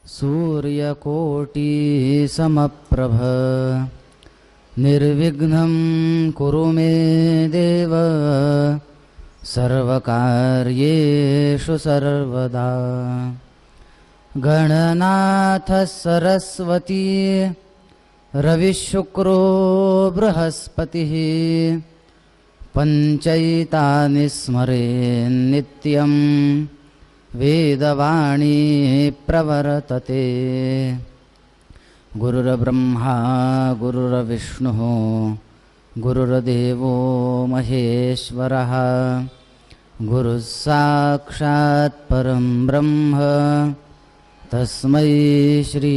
सूर्यकोटिसमप्रभ निर्विघ्नं कुरु मे देव सर्वकार्येषु सर्वदा। गणनाथ सरस्वती रविशुक्रो बृहस्पतिः पञ्चैतानि स्मरेन्नित्यं वेदवाणी प्रवर्तते। गुरुर्ब्रह्मा गुरुर्विष्णुः गुरुर्देवो महेश्वरः गुरुः साक्षात् परं ब्रह्म तस्मै श्री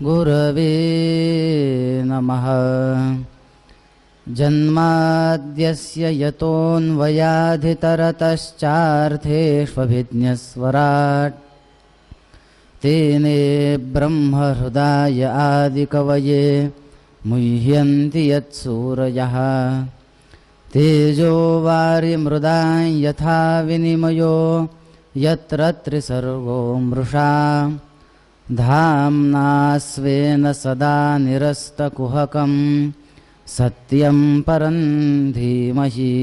गुरवे नमः। जन्माद्यस्य यतोऽन्वयाधितरतश्चार्थेष्वभिज्ञस्वराट् तेने ब्रह्महृदाय आदिकवये मुह्यन्ति यत्सूरयः। तेजो वारिमृदां यथा विनिमयो यत्र त्रिसर्गो मृषा धाम्ना स्वेन सदा निरस्तकुहकं सत्यं परं धीमहि।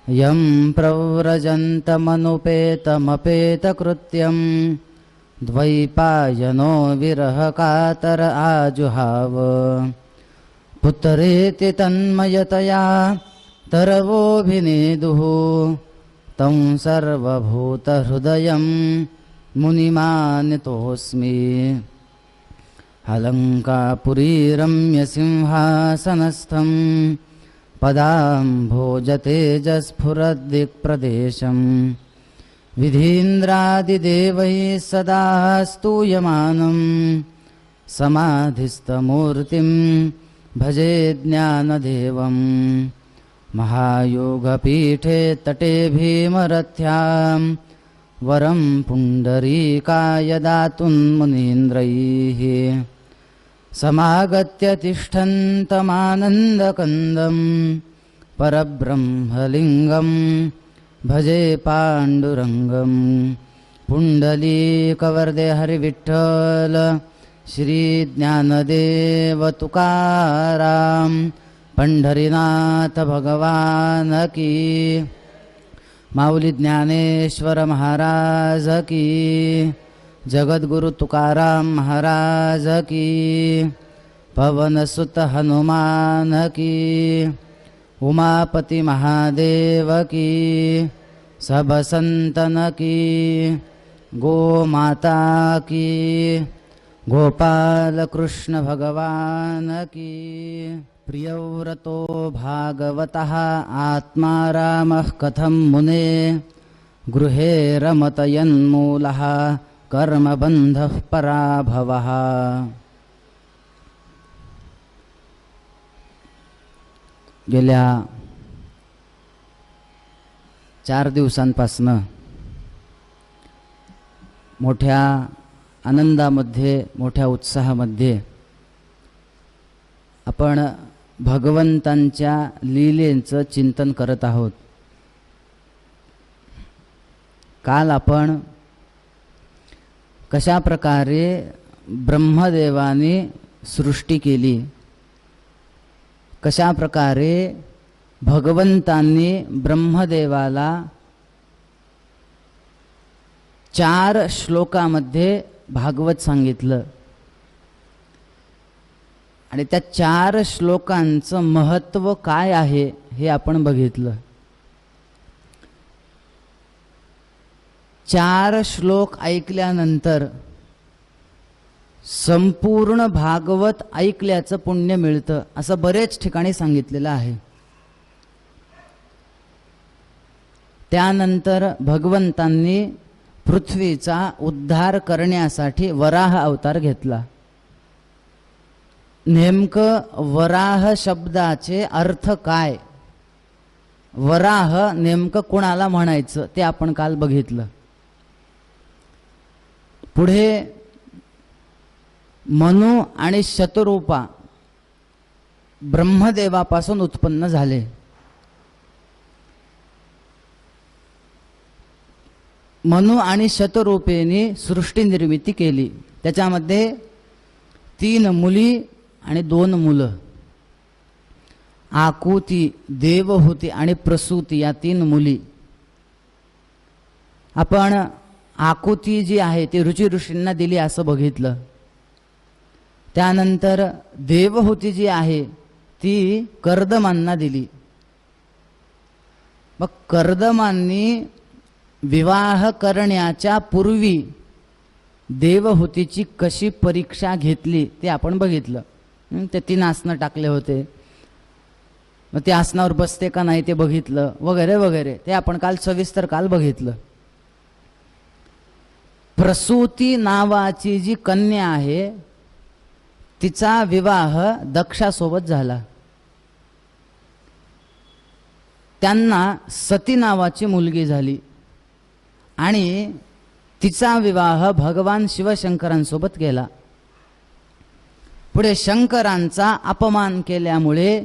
यं प्रव्रजन्तमनुपेतमपेतकृत्यं द्वैपायनो विरहकातर आजुहाव। पुत्रेति तन्मयतया तरवोऽभिनेदुः तं सर्वभूतहृदयं मुनिमानितोऽस्मि। अलङ्कापुरीरम्यसिंहासनस्थं पदाम्भोजतेजस्फुरद्दिक्प्रदेशं विधीन्द्रादिदेवैः सदा स्तूयमानं समाधिस्थमूर्तिं भजे ज्ञानदेवं। महायोगपीठे तटे भीमरथ्यां वरं पुण्डरीकाय दातुन्मुनीन्द्रैः समागत्य तिष्ठन्तमानन्दकन्दं परब्रह्मलिङ्गं भजे पाण्डुरङ्गं। पुण्डलीकवरदे हरिविठ्ठल श्रीज्ञानदेव तुकाराम पंढरीनाथ भगवान की। माऊली ज्ञानेश्वर महाराज की। जगद्गुरु तुकाराम महाराज की। पवनसुत हनुमान की। उमापति महादेव की। सब संतन की। गो माता की। गोपाल कृष्ण भगवान की। प्रियव्रतो भागवतः आत्मा रामः कथं मुने गृहे रमतयन्मूलः कर्मबन्धः पराभवः। गेल्या 4 दिवसांपासून मोठ्या आनंदामध्ये मोठ्या उत्साहामध्ये आपण भगवंतांच्या लीलेचं चिंतन करत आहोत. काल आपण कशा प्रकारे ब्रह्मदेवाने सृष्टी केली, कशा प्रकारे भगवंतांनी ब्रह्मदेवाला 4 श्लोकामध्ये भागवत सांगितलं आणि त्या 4 श्लोकांचं महत्त्व काय आहे हे आपण बघितलं. 4 श्लोक ऐकल्यानंतर संपूर्ण भागवत ऐकल्याचं पुण्य मिळतं असं बरेच ठिकाणी सांगितलेलं आहे. त्यानंतर भगवंतांनी पृथ्वीचा उद्धार करण्यासाठी वराह अवतार घेतला. नेमकं वराह शब्दाचे अर्थ काय, वराह नेमकं कोणाला म्हणायचं ते आपण काल बघितलं. पुढे मनु आणि शतरूपा मनु आणि शतरूपेने सृष्टी निर्मिती केली. त्याच्यामध्ये 3 मुली आणि 2 मुलं. आकुती, देवहूती आणि प्रसूती या 3 मुली. आपण आकुती जी आहे ती ऋची ऋषींना दिली असं बघितलं. त्यानंतर देवहूती जी आहे ती कर्दमांना दिली. मग कर्दमांनी विवाह करण्याच्या पूर्वी देवहूतीची कशी परीक्षा घेतली ते आपण बघितलं. ते 3 आसनं टाकले होते, मग ते आसनावर बसते का नाही ते बघितलं, वगैरे वगैरे. ते आपण काल सविस्तर बघितलं. प्रसूती नावाची जी कन्या आहे तिचा विवाह दक्षासोबत झाला. त्यांना सती नावाची मुलगी झाली आणि तिचा विवाह भगवान शिवशंकरांसोबत केला. पुढे शंकरांचा अपमान केल्यामुळे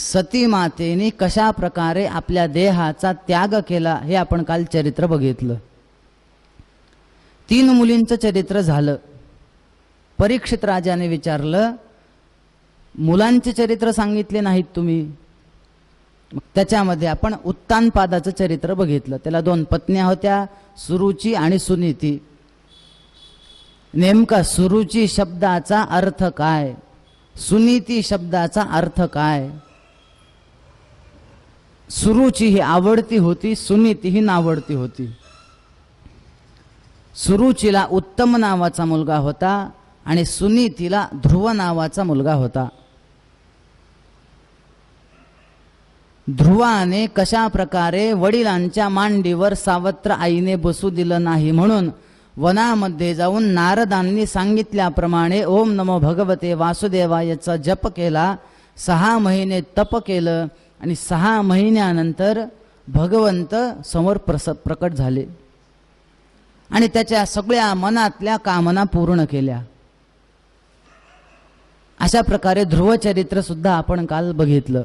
सती मातेने कशा प्रकारे आपल्या देहाचा त्याग केला हे आपण काल चरित्र बघितलं. 3 मुलींचं चरित्र झालं. परीक्षित राजाने विचारलं, मुलांचे चरित्र सांगितले नाहीत तुम्ही? त्याच्यामध्ये आपण उत्तानपादाचं चरित्र बघितलं. त्याला 2 पत्न्या होत्या, सुरुची आणि सुनीती. नेमका सुरुची शब्दाचा अर्थ काय, सुनीती शब्दाचा अर्थ काय? सुरुची ही आवडती होती, सुनीती ही नावडती होती. सुरुचीला उत्तम नावाचा मुलगा होता आणि सुनीतीला ध्रुव नावाचा मुलगा होता. ध्रुवाने कशा प्रकारे वडिलांच्या मांडीवर सावत्र आईने बसू दिलं नाही म्हणून वनामध्ये जाऊन नारदांनी सांगितल्याप्रमाणे ओम नमो भगवते वासुदेवायचा जप केला. 6 महिने तप केलं आणि 6 महिन्यानंतर भगवंत समोर प्रकट झाले आणि त्याच्या सगळ्या मनातल्या कामना पूर्ण केल्या. अशा प्रकारे ध्रुवचरित्र सुद्धा आपण काल बघितलं.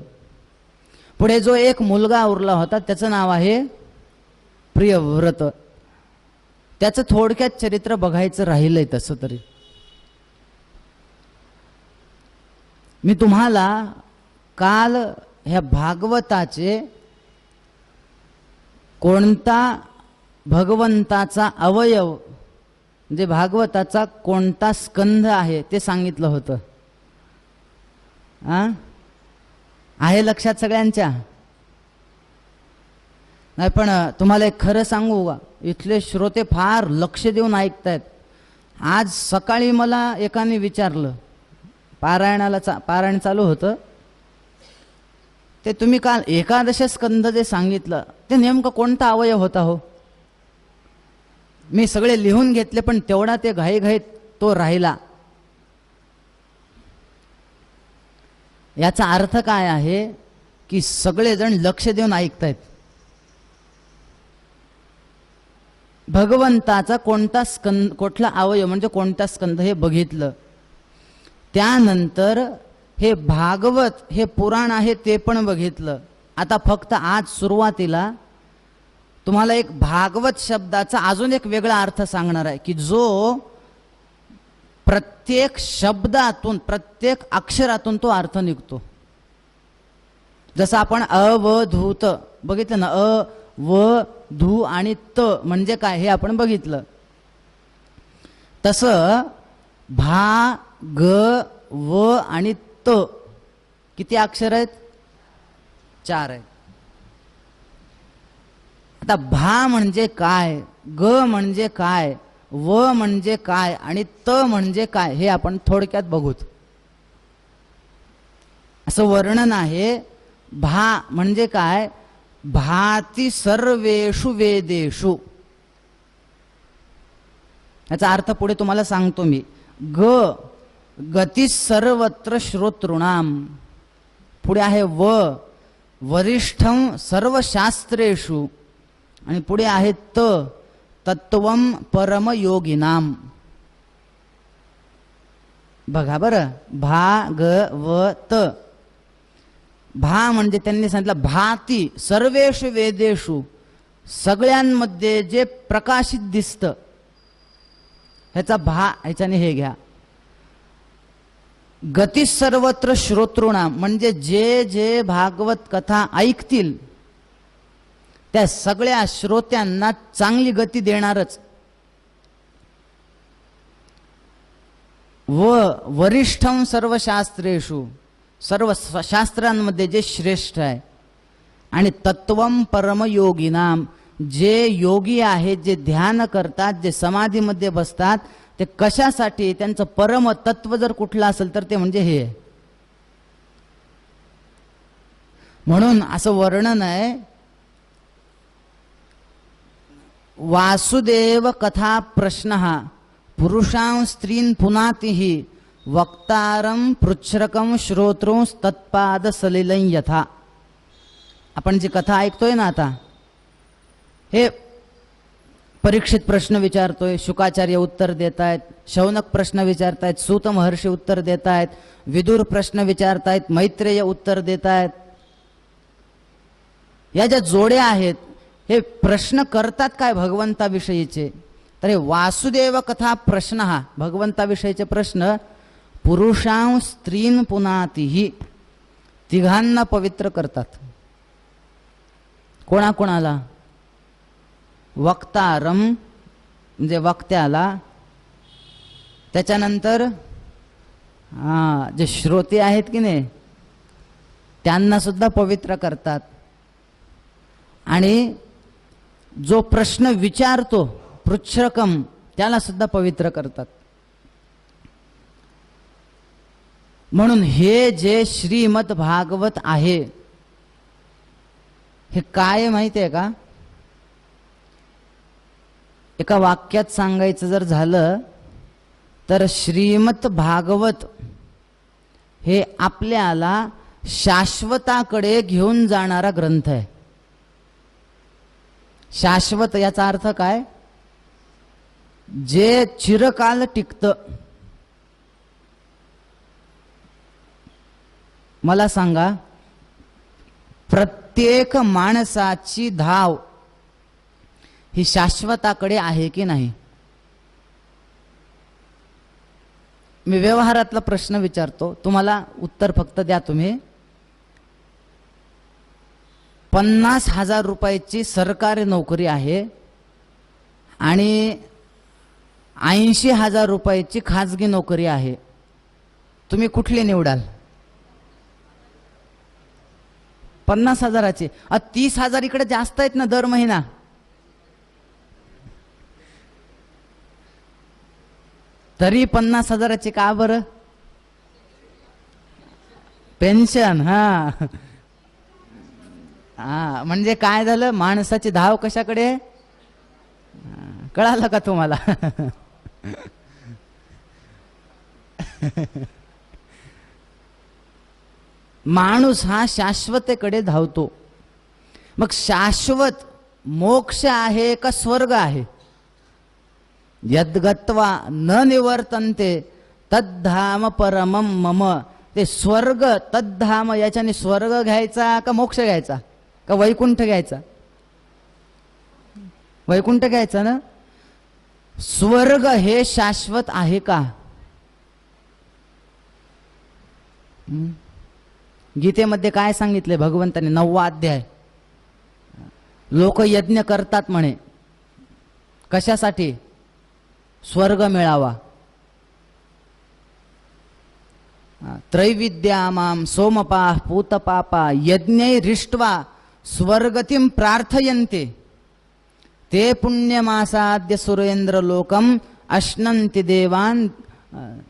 पुढे जो एक मुलगा उरला होता त्याचं नाव आहे प्रियव्रत. त्याचं थोडक्यात चरित्र बघायचं राहिलंय. तसं तरी मी तुम्हाला काल ह्या भागवताचे कोणता भगवंताचा अवयव म्हणजे भागवताचा कोणता स्कंध आहे ते सांगितलं होतं. आहे लक्षात सगळ्यांच्या? नाही पण तुम्हाला एक खरं सांगू का, इथले श्रोते फार लक्ष देऊन ऐकतायत. आज सकाळी मला एकाने विचारलं, पारायण चालू होतं, ते तुम्ही काल एकादश स्कंध जे सांगितलं ते नेमकं कोणता अवयव होता हो? मी सगळे लिहून घेतले पण तेवढा ते घाईघाईत तो राहिला. याचा अर्थ काय आहे की सगळेजण लक्ष देऊन ऐकतायत. भगवंताचा कोणता स्कंद, कुठला अवयव म्हणजे कोणता स्कंद हे बघितलं. त्यानंतर हे भागवत हे पुराण आहे ते पण बघितलं. आता फक्त आज सुरुवातीला तुम्हाला एक भागवत शब्दाचा अजून एक वेगळा अर्थ सांगणार आहे की जो प्रत्येक शब्दातून प्रत्येक अक्षरातून तो अर्थ निघतो. जसं आपण अवधूत बघितलं ना, अ व धू आणि त म्हणजे काय हे आपण बघितलं. तसं भा ग व आणि त किती अक्षर आहेत? 4 आहेत. आता भा म्हणजे काय, ग म्हणजे काय, व म्हणजे काय आणि त म्हणजे काय हे आपण थोडक्यात बघूत. असं वर्णन आहे. भा म्हणजे काय, भाती सर्वेषु वेदेषु. याचा अर्थ पुढे तुम्हाला सांगतो मी. ग गती सर्वत्र श्रोतृणाम. पुढे आहे व वरिष्ठम सर्व शास्त्रेषु आणि पुढे आहे त तत्वम परम योगिनाम. बघा बरं, भा ग व त. भा म्हणजे त्यांनी सांगितलं भाती सर्वेषु वेदेषु, सगळ्यांमध्ये जे प्रकाशित दिसतं ह्याचा ह्याच्याने हे घ्या. गती सर्वत्र श्रोतृणाम, म्हणजे जे जे भागवत कथा ऐकतील त्या सगळ्या श्रोत्यांना चांगली गती देणारच. वरिष्ठम सर्व शास्त्रेषु, सर्व शास्त्रांमध्ये जे श्रेष्ठ आहे. आणि तत्वम परमयोगिनाम, जे योगी आहेत, जे ध्यान करतात, जे समाधीमध्ये बसतात, ते कशासाठी, त्यांचं परम तत्व जर कुठलं असेल तर ते म्हणजे हे आहे. म्हणून असं वर्णन आहे, वासुदेव कथा प्रश्न पुरुषां स्त्रीन पुनातिहि वक्तारम पृच्छ्रकम श्रोत्रंस तत्पाद सलिलं यथा. आपण जी कथा ऐकतोय ना आता, हे परीक्षित प्रश्न विचारतोय, शुकाचार्य उत्तर देत आहेत, शौनक प्रश्न विचारतायत, सूत महर्षी उत्तर देत आहेत, विदुर प्रश्न विचारतायत, मैत्रेय उत्तर देत आहेत. या ज्या जोड्या आहेत हे प्रश्न करतात काय भगवंताविषयीचे, तर हे वासुदेव कथा प्रश्न, हा भगवंताविषयीचे प्रश्न पुरुषां स्त्रीन पुनातिहि, तिघांना पवित्र करतात. कोणाकोणाला? वक्तारम म्हणजे वक्त्याला, त्याच्यानंतर जे श्रोते आहेत की नाही त्यांना सुद्धा पवित्र करतात. आणि जो प्रश्न विचारतो पृच्छ्रकम त्याला सुद्धा पवित्र करतात. म्हणून हे जे श्रीमद भागवत आहे हे काय माहिती आहे का? एका वाक्यात सांगायचं जर झालं तर श्रीमद भागवत हे आपल्याला शाश्वताकडे घेऊन जाणारा ग्रंथ आहे. शाश्वत याचा अर्थ काय? जे चिरकाल टिकतं. मला सांगा, प्रत्येक माणसाची धाव ही शाश्वताकडे आहे की नाही? मी व्यवहारातला प्रश्न विचारतो, तुम्हाला उत्तर फक्त द्या तुम्ही. 50,000 रुपयाची सरकारी नोकरी आहे आणि 80,000 रुपयाची खाजगी नोकरी आहे, तुम्ही कुठली निवडाल? 50,000ची. 30,000 इकडे जास्त आहेत ना दर महिना. तरी 50,000ची का बरं? पेन्शन. हा हा, म्हणजे काय झालं, माणसाची धाव कशाकडे? कळालं का तुम्हाला? माणूस हा शाश्वतेकडे धावतो. मग शाश्वत मोक्ष आहे का स्वर्ग आहे? यद्गत्वा न निवर्तन्ते तद्धाम परमम मम. ते स्वर्ग तद्धाम, याच्याने स्वर्ग घ्यायचा का मोक्ष घ्यायचा का वैकुंठ घ्यायचा? वैकुंठ घ्यायचा ना. स्वर्ग हे शाश्वत आहे का? गीतेमध्ये काय सांगितले भगवंताने? 9वा अध्याय. लोक यज्ञ करतात म्हणे, कशासाठी? स्वर्ग मिळावा. त्रैविद्यामाम सोमपा पूतपापा यज्ञैरिष्ट्वा स्वर्गतिम प्रार्थयन्ते ते पुण्यमासाद्य सुरेंद्र लोकम अश्नन्ति देवान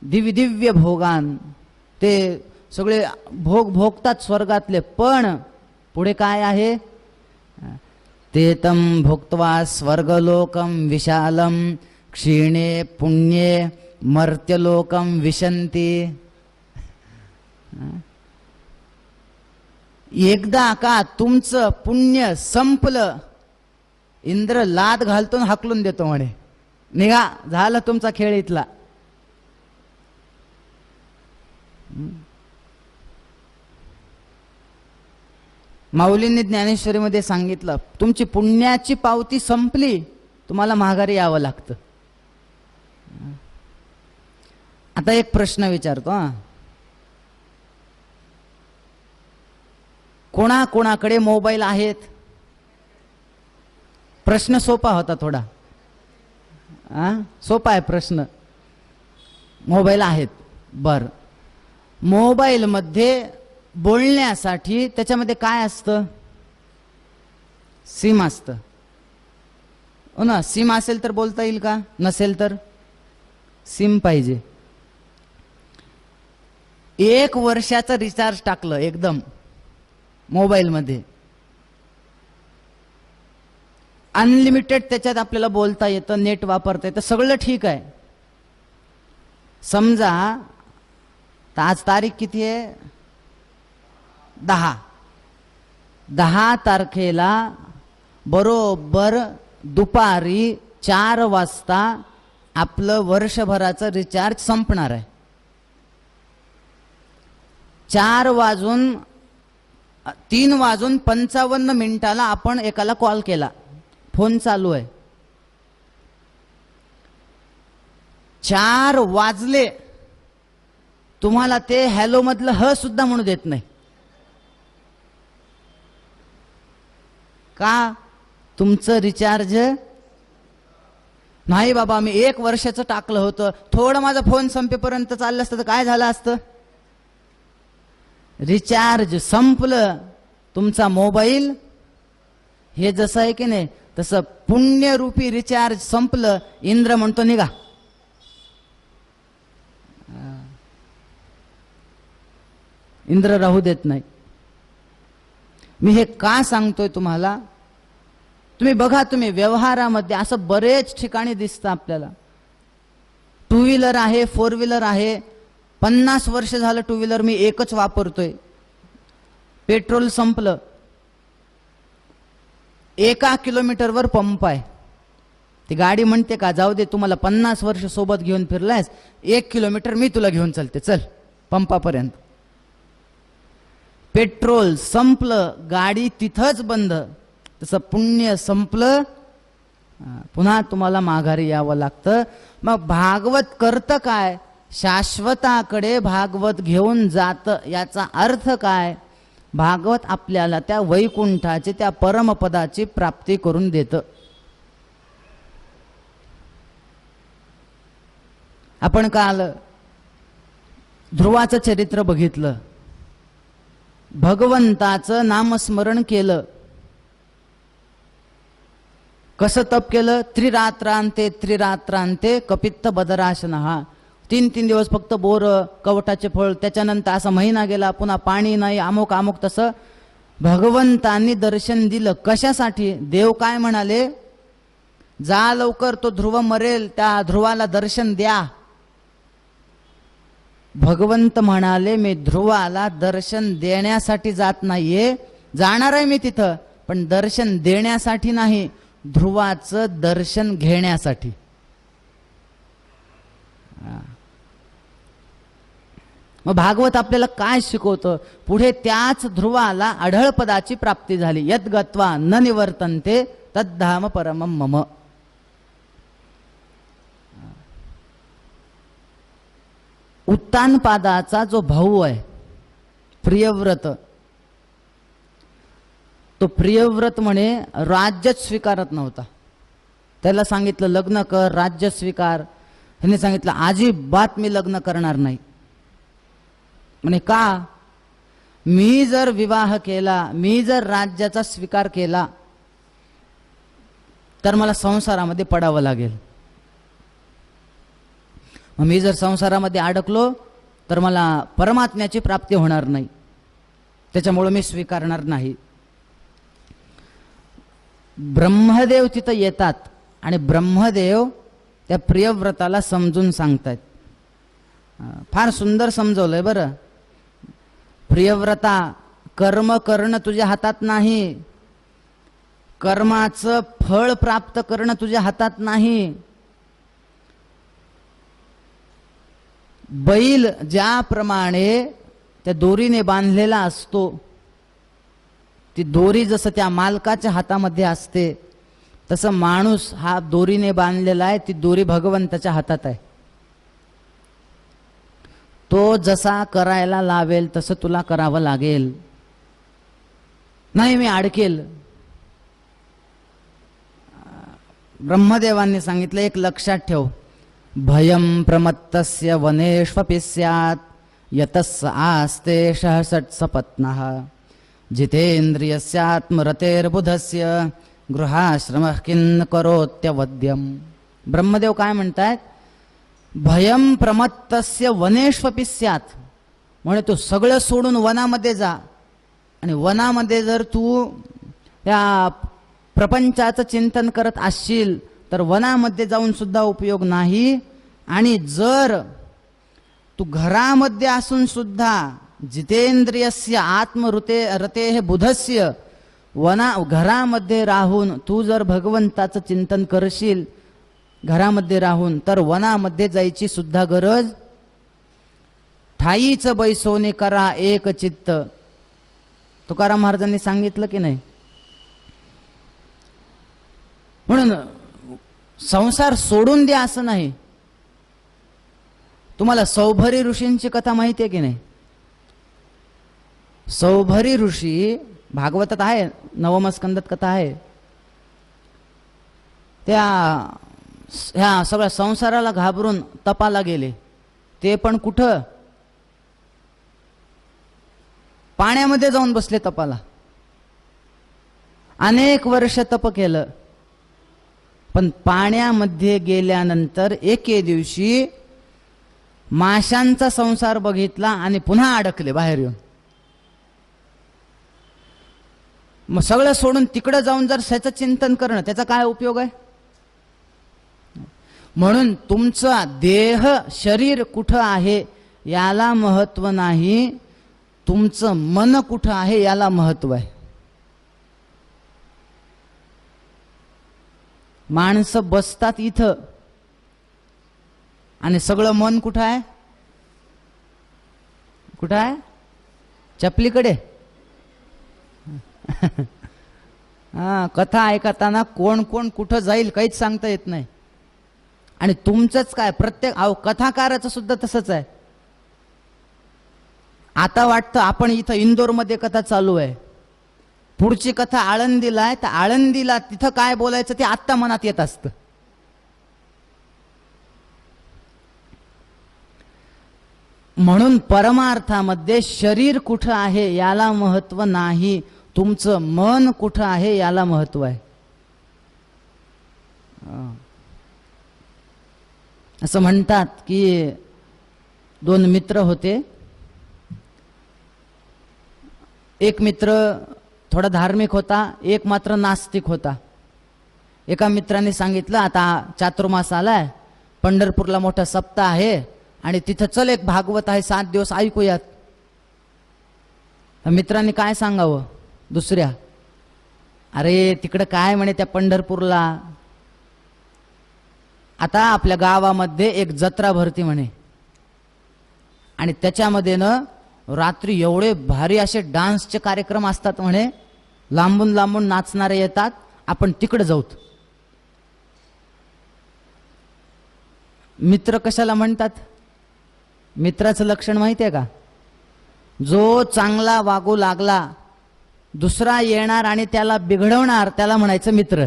दिव्य भोगान. ते सगळे भोग भोगतात स्वर्गातले, पण पुढे काय आहे? ते तम भोक्त्वा स्वर्गलोकम विशालम क्षीणे पुण्ये मर्त्यलोकम विशन्ति. एकदा का तुमचं पुण्य संपलं, इंद्र लाद घालतो हाकलून देतो म्हणे, निघा, झाला तुमचा खेळ इथला. माऊलींनी ज्ञानेश्वरीमध्ये सांगितलं, तुमची पुण्याची पावती संपली, तुम्हाला माघारी यावं लागतं. आता एक प्रश्न विचारतो हा, कोणाकोणाकडे मोबाईल आहेत? प्रश्न सोपा होता थोडा, सोपा आहे प्रश्न. मोबाईल आहेत, बर. मोबाईल मध्ये बोलण्यासाठी त्याच्यामध्ये काय असतं? सिम असतं, हो ना. सिम असेल तर बोलता येईल का? नसेल तर सिम पाहिजे. 1 वर्षाचं रिचार्ज टाकलं एकदम मोबाईल मध्ये, अनलिमिटेड त्याच्यात आपल्याला बोलता येतं, नेट वापरता येतं, सगळं ठीक आहे. समजा आज तारीख किती आहे? 10 तारखेला बरोबर दुपारी 4 वाजता आपलं वर्षभराचं रिचार्ज संपणार आहे. 3:55 आपण एकाला कॉल केला, फोन चालू आहे. 4 वाजले, तुम्हाला ते हॅलो मधलं ह सुद्धा म्हणू देत नाही. का? तुमचं रिचार्ज नाही. बाबा मी 1 वर्षाचं टाकलं होतं, थोडं माझा फोन संपेपर्यंत चाललं असतं तर काय झालं असतं? रिचार्ज संपलं, तुमचा मोबाईल हे जसं आहे की नाही तसं पुण्यरूपी रिचार्ज संपलं, इंद्र म्हणतो निघा. इंद्र राहू देत नाही. मी हे का सांगतोय तुम्हाला? तुम्ही बघा, तुम्ही व्यवहारामध्ये असं बरेच ठिकाणी दिसतं आपल्याला. 2 व्हीलर आहे, 4 व्हीलर आहे, 50 वर्ष झालं 2 व्हीलर मी एकच वापरतोय. पेट्रोल संपलं, 1 किलोमीटरवर पंप आहे. ती गाडी म्हणते का, जाऊ दे, तुम्हाला 50 वर्ष सोबत घेऊन फिरलायस, 1 किलोमीटर मी तुला घेऊन चालते, चल पंपापर्यंत. पेट्रोल संपलं, गाडी तिथंच बंद. तसं पुण्य संपलं, पुन्हा तुम्हाला माघारी यावं लागतं. मग भागवत करतं काय? शाश्वताकडे भागवत घेऊन जातं. याचा अर्थ काय? भागवत आपल्याला त्या वैकुंठाची, त्या परमपदाची प्राप्ती करून देतं. आपण काल ध्रुवाचं चरित्र बघितलं. भगवंताचं नामस्मरण केलं. कसं तप केलं? त्रिरात्रांते कपित्त बदराशनहा. 3 दिवस फक्त बोर, कवटाचे फळ, त्याच्यानंतर असा महिना गेला, पुन्हा पाणी नाही, अमुक अमुक. तसं भगवंतांनी दर्शन दिलं. कशासाठी? देव काय म्हणाले? जा लवकर, तो ध्रुव मरेल, त्या ध्रुवाला दर्शन द्या. भगवंत म्हणाले, मी ध्रुवाला दर्शन देण्यासाठी जात नाहीये, जाणार आहे मी तिथं, पण दर्शन देण्यासाठी नाही, ध्रुवाचं दर्शन घेण्यासाठी. मग भागवत आपल्याला काय शिकवतं? पुढे त्याच ध्रुवाला अढळ पदाची प्राप्ती झाली. यद गत्वा न निवर्तन्ते तद्धाम परमम मम. उत्तानपादाचा जो भाऊ आहे प्रियव्रत, तो प्रियव्रत म्हणे राज्यच स्वीकारत नव्हता. त्याला सांगितलं लग्न कर, राज्य स्वीकार. ह्याने सांगितलं अजिबात मी लग्न करणार नाही. म्हणे का? मी जर विवाह केला, मी जर राज्याचा स्वीकार केला, तर मला संसारामध्ये पडावं लागेल. मी जर संसारामध्ये अडकलो तर मला परमात्म्याची प्राप्ती होणार नाही, त्याच्यामुळे मी स्वीकारणार नाही. ब्रह्मदेव तिथं येतात आणि ब्रह्मदेव त्या प्रियव्रताला समजून सांगतात. फार सुंदर समजवलंय बरं. प्रियव्रता, कर्म करणं तुझ्या हातात नाही, कर्माचं फळ प्राप्त करणं तुझ्या हातात नाही. बैल ज्याप्रमाणे त्या दोरीने बांधलेला असतो, ती दोरी जसं त्या मालकाच्या हातामध्ये असते तसं माणूस हा दोरीने बांधलेला आहे, ती दोरी भगवंताच्या हातात आहे. तो जसा करायला लावेल तसं तुला करावं लागेल. नाही मी अडकेल. ब्रह्मदेवांनी सांगितलं, एक लक्षात ठेव, भयं प्रमत्तस्य वनेष्वपि स्यात् यतस् आस्ते सहसत्सपत्नः जितेंद्रियस्यात्मरतेर्बुधस्य गृहाश्रमः किन्न करोत्यवद्यम. ब्रह्मदेव काय म्हणतायत? भयं प्रमत्तस्य वनेष्वपि स्यात्, म्हणजे तू सगळं सोडून वनामध्ये जा. आणि वनामध्ये जर तू त्या प्रपंचाचं चिंतन करत असशील तर वनामध्ये जाऊन सुद्धा उपयोग नाही. आणि जर तू घरामध्ये असून सुद्धा जितेंद्रियस्य आत्मरतेः बुधस्य, घरामध्ये राहून तू जर भगवंताचं चिंतन करशील घरामध्ये राहून, तर वनामध्ये जायची सुद्धा गरज. ठाईच बैसोने करा एक चित्त, तुकाराम महाराजांनी सांगितलं की नाही. म्हणून संसार सोडून द्या असं नाही. तुम्हाला सौभरी ऋषींची कथा माहिती आहे की नाही? सौभरी ऋषी भागवतात आहे, नवम स्कंदात कथा आहे. त्या ह्या सगळ्या संसाराला घाबरून तपाला गेले. ते पण कुठं? पाण्यामध्ये जाऊन बसले तपाला. अनेक वर्ष तप केलं, पण पाण्यामध्ये गेल्यानंतर एके दिवशी माशांचा संसार बघितला आणि पुन्हा अडकले बाहेर येऊन. मग सगळं सोडून तिकडं जाऊन जर त्याचं चिंतन करणं, त्याचा काय उपयोग आहे? म्हणून तुमचा देह शरीर कुठं आहे याला महत्व नाही, तुमचं मन कुठं आहे याला महत्व आहे. माणसं बसतात इथं आणि सगळं मन कुठं आहे? कुठं आहे? चपलीकडे. हा, कथा ऐकताना कोण कोण कुठं जाईल काहीच सांगता येत नाही. आणि तुमचंच काय, प्रत्येक कथाकाराचं सुद्धा तसंच आहे. आता वाटतं आपण इथं इंदोरमध्ये कथा चालू आहे, पुढची कथा आळंदीला आहे, तर आळंदीला तिथं काय बोलायचं ते आत्ता मनात येत असतं. म्हणून परमार्थामध्ये शरीर कुठं आहे याला महत्व नाही, तुमचं मन कुठं आहे याला महत्व आहे. असं म्हणतात की दोन मित्र होते. एक मित्र थोडा धार्मिक होता, एक मात्र नास्तिक होता. एका मित्राने सांगितलं, आता चातुर्मास आलाय, पंढरपूरला मोठा सप्ताह आहे आणि तिथं चल, एक भागवत आहे, 7 दिवस ऐकूयात. मित्रांनी काय सांगावं दुसऱ्या, अरे तिकडं काय म्हणे त्या पंढरपूरला, आता आपल्या गावामध्ये एक जत्रा भरती म्हणे आणि त्याच्यामध्ये न रात्री एवढे भारी असे डान्सचे कार्यक्रम असतात म्हणे, लांबून लांबून नाचणारे येतात, आपण तिकडे जाऊत. मित्र कशाला म्हणतात? मित्राचं लक्षण माहिती आहे का? जो चांगला वागू लागला, दुसरा येणार आणि त्याला बिघडवणार, त्याला म्हणायचं मित्र.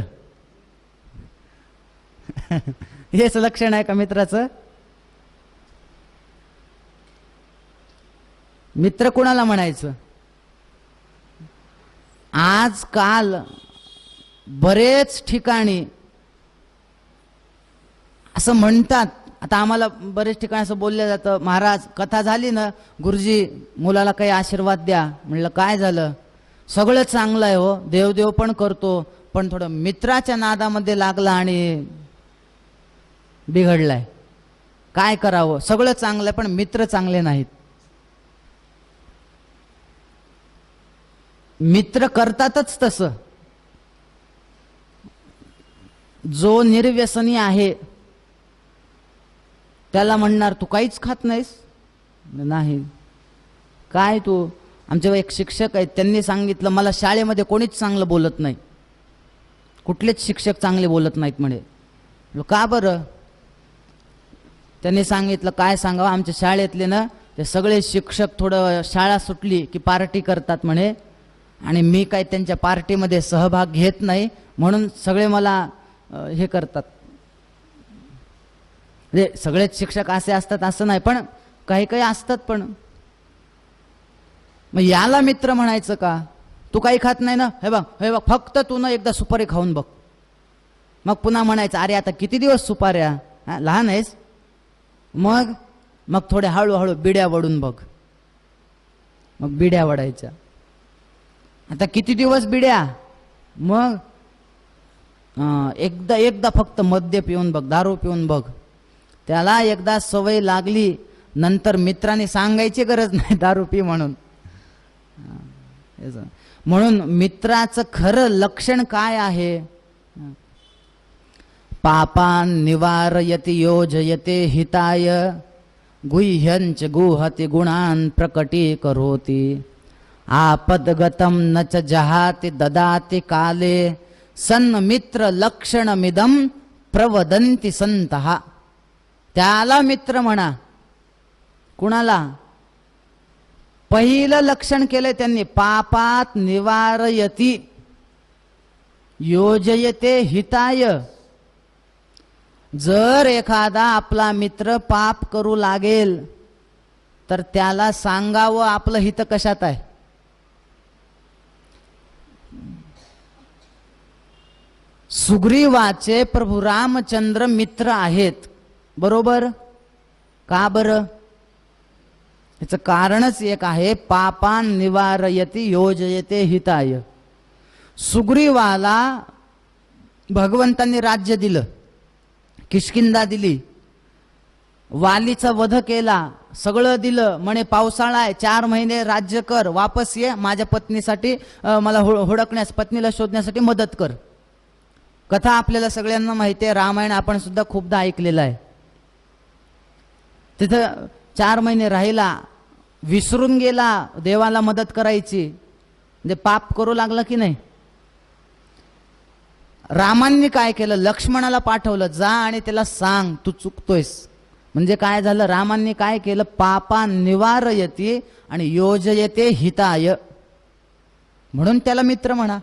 हेच लक्षण आहे का मित्राचं? मित्र कोणाला म्हणायचं? आजकाल बरेच ठिकाणी असं म्हणतात. आता आम्हाला बरेच ठिकाणी असं बोललं जातं, महाराज कथा झाली ना, गुरुजी मुलाला काही आशीर्वाद द्या. म्हणलं काय झालं? सगळं चांगलं आहे हो, देवदेव पण करतो, पण थोडं मित्राच्या नादामध्ये लागला आणि बिघडलाय. काय करावं? सगळं चांगलं आहे पण मित्र चांगले नाहीत. मित्र करतातच तसं. जो निर्व्यसनी आहे त्याला म्हणणार तू काहीच खात नाहीस? नाही. काय तू आमचे एक शिक्षक आहेत, त्यांनी सांगितलं मला शाळेमध्ये कोणीच चांगलं बोलत नाही, कुठलेच शिक्षक चांगले बोलत नाहीत म्हणे. का बरं? त्यांनी सांगितलं काय सांगावं, आमच्या शाळेतले ना ते सगळे शिक्षक थोडं शाळा सुटली की पार्टी करतात म्हणे, आणि मी काय त्यांच्या पार्टीमध्ये सहभाग घेत नाही, म्हणून सगळे मला हे करतात. म्हणजे सगळेच शिक्षक असे असतात असं नाही, पण काही काही असतात. पण मग याला मित्र म्हणायचं का? तू काही खात नाही ना, हे बघ फक्त तू ना एकदा सुपारी खाऊन बघ. मग पुन्हा म्हणायचं अरे आता किती दिवस सुपाऱ्या, लहान आहेस. मग थोड्या हळूहळू बिड्या वडून बघ. मग बिड्या वडायच्या. आता किती दिवस बिड्या, मग एकदा फक्त मद्य पिऊन बघ, दारू पिऊन बघ. त्याला एकदा सवय लागली, नंतर मित्रांनी सांगायची गरज नाही दारू पी म्हणून. म्हणून मित्राचं खरं लक्षण काय आहे? पापान निवारयति योजयते हिताय, गुह्यंच गुहति गुणान प्रकटीकरोति, आपदगतम न च जहाति ददाति काले, सन्मित्र लक्षणमिदं प्रवदन्ति संतः. त्याला मित्र म्हणा. कुणाला? पहिलं लक्षण केलंय त्यांनी, पापात निवारयति योजयते हिताय. जर एखादा आपला मित्र पाप करू लागेल तर त्याला सांगावं आपलं हित कशात आहे. सुग्रीवाचे प्रभू रामचंद्र मित्र आहेत, बरोबर? का बरं? याचं कारणच एक आहे, पापान निवारयति योजयते हिताय. सुग्रीवाला भगवंतांनी राज्य दिलं, किष्किंधा दिली, वालीचा वध केला, सगळं दिलं. म्हणे पावसाळा आहे, 4 महिने राज्य कर, वापस ये, माझ्या पत्नीसाठी मला हुडकण्यास, पत्नीला शोधण्यासाठी मदत कर. कथा आपल्याला सगळ्यांना माहिती आहे, रामायण आपण सुद्धा खूपदा ऐकलेलं आहे. तिथं 4 महिने राहिला, विसरून गेला देवाला मदत करायची, म्हणजे पाप करू लागला की नाही. रामांनी काय केलं? लक्ष्मणाला पाठवलं, जा आणि त्याला सांग तू चुकतोयस. म्हणजे काय झालं? रामांनी काय केलं? पापा निवारयति आणि योजयते हिताय, म्हणून त्याला मित्र म्हणा.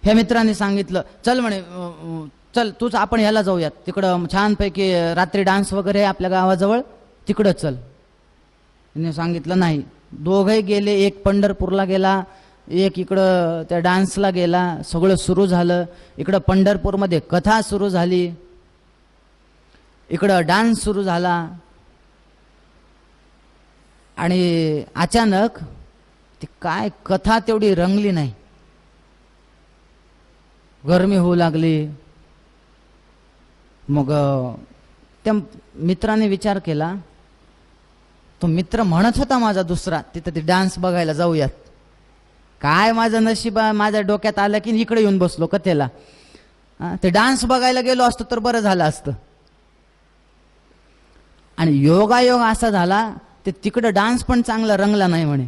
ह्या मित्रांनी सांगितलं चल म्हणे, चल तूच आपण ह्याला जाऊयात, तिकडं छानपैकी रात्री डान्स वगैरे आहे आपल्या गावाजवळ, तिकडं चल. तिने सांगितलं नाही. दोघंही गेले, एक पंढरपूरला गेला, एक इकडं त्या डान्सला गेला. सगळं सुरू झालं. इकडं पंढरपूरमध्ये कथा सुरू झाली, इकडं डान्स सुरू झाला. आणि अचानक ती काय कथा तेवढी रंगली नाही, गरमी होऊ लागली. मग त्या मित्राने विचार केला, तो मित्र म्हणत होता माझा दुसरा, तिथं ते डान्स बघायला जाऊयात. काय माझं नशीब, माझ्या डोक्यात आलं की इकडे येऊन बसलो कथेला. ते डान्स बघायला गेलो असतो तर बरं झालं असतं. आणि योगायोग असा झाला, ते तिकडं डान्स पण चांगला रंगला नाही म्हणे.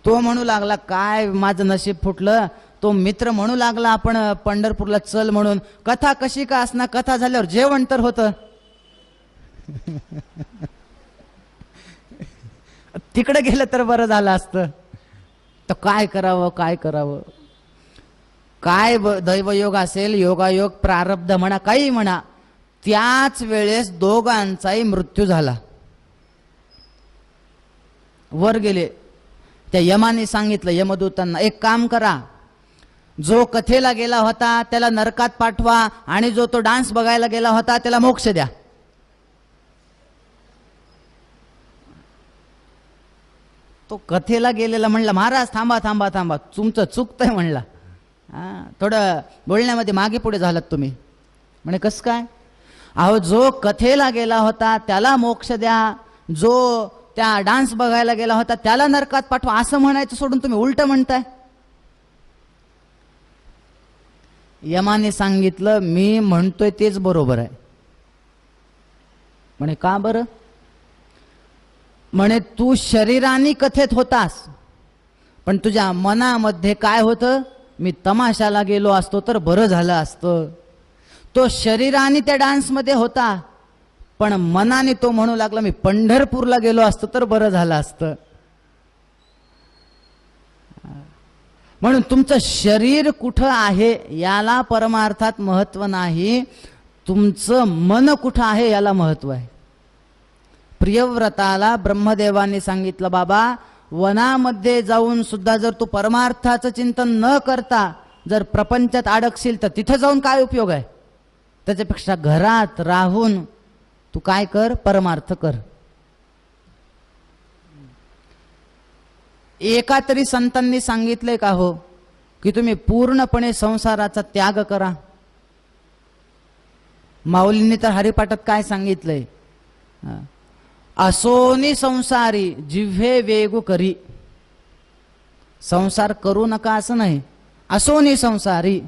तो म्हणू लागला काय माझं नशीब फुटलं. तो मित्र म्हणू लागला आपण पंढरपूरला चल म्हणून. कथा कशी का असणार, कथा झाल्यावर जेवण तर होतं. तिकडे गेलं तर बरं झालं असतं. तर काय करावं, काय करावं, काय दैवयोग असेल, योगायोग, प्रारब्ध म्हणा, काही म्हणा. त्याच वेळेस दोघांचाही मृत्यू झाला. वर गेले. त्या यमाने सांगितलं यमदूतांना, एक काम करा, जो कथेला गेला होता त्याला नरकात पाठवा आणि जो तो डान्स बघायला गेला होता त्याला मोक्ष द्या. तो कथेला गेलेला म्हणला, महाराज थांबा थांबा थांबा, तुमचं चुकतंय म्हणला. थोडं बोलण्यामध्ये मागे पुढे झालात तुम्ही. म्हणे कसं काय? अहो जो कथेला गेला होता त्याला मोक्ष द्या, जो त्या डान्स बघायला गेला होता त्याला नरकात पाठवा, असं म्हणायचं सोडून तुम्ही उलट म्हणताय. यमाने सांगितलं, मी म्हणतोय तेच बरोबर आहे. म्हणे का बरं? म्हणे तू शरीराने कथेत होतास, पण तुझ्या मनामध्ये काय होतं? मी तमाशाला गेलो असतो तर बरं झालं असतं. तो शरीराने त्या डान्समध्ये होता, पण मनाने तो म्हणू लागला मी पंढरपूरला गेलो असतो तर बरं झालं असतं. म्हणून तुमचं शरीर कुठं आहे याला परमार्थात महत्व नाही, तुमचं मन कुठं आहे याला महत्व आहे. प्रियव्रताला ब्रह्मदेवाने सांगितलं, बाबा वनामध्ये जाऊन सुद्धा जर तू परमार्थाचं चिंतन न करता जर प्रपंचात अडकशील तर तिथं जाऊन काय उपयोग आहे? त्याच्यापेक्षा घरात राहून तू काय कर? परमार्थ कर. एका तरी संतांनी सांगितलंय का हो की तुम्ही पूर्णपणे संसाराचा त्याग करा? माऊलींनी तर हरिपाठात काय सांगितलंय? असोनी संसारी जिव्हे वेगू करी. संसार करू नका असं नाही, असोनी संसारी,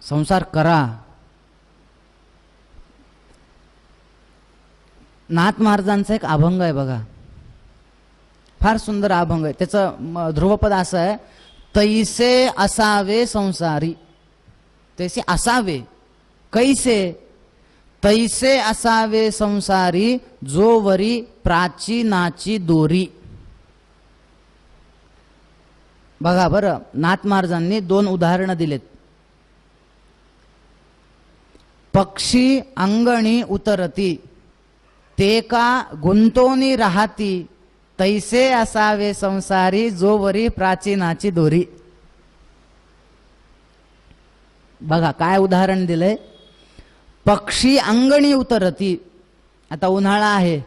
संसार करा. नाथ महाराजांचा एक अभंग आहे बघा, फार सुंदर अभंग आहे. त्याचं ध्रुवपद असं आहे, तैसे असावे संसारी. तैसे असावे, कैसे? तैसे असावे संसारी जोवरी प्राचीनाची दोरी. बघा बरं, नाथ महाराजांनी 2 उदाहरणं दिलेत. पक्षी अंगणी उतरती ते का गुंतोनी राहती, तैसे असावे संसारी जोवरी प्राचीनाची दोरी. बघा काय उदाहरण दिलंय. पक्षी अंगणी उतरती. आता उन्हाळा आहे,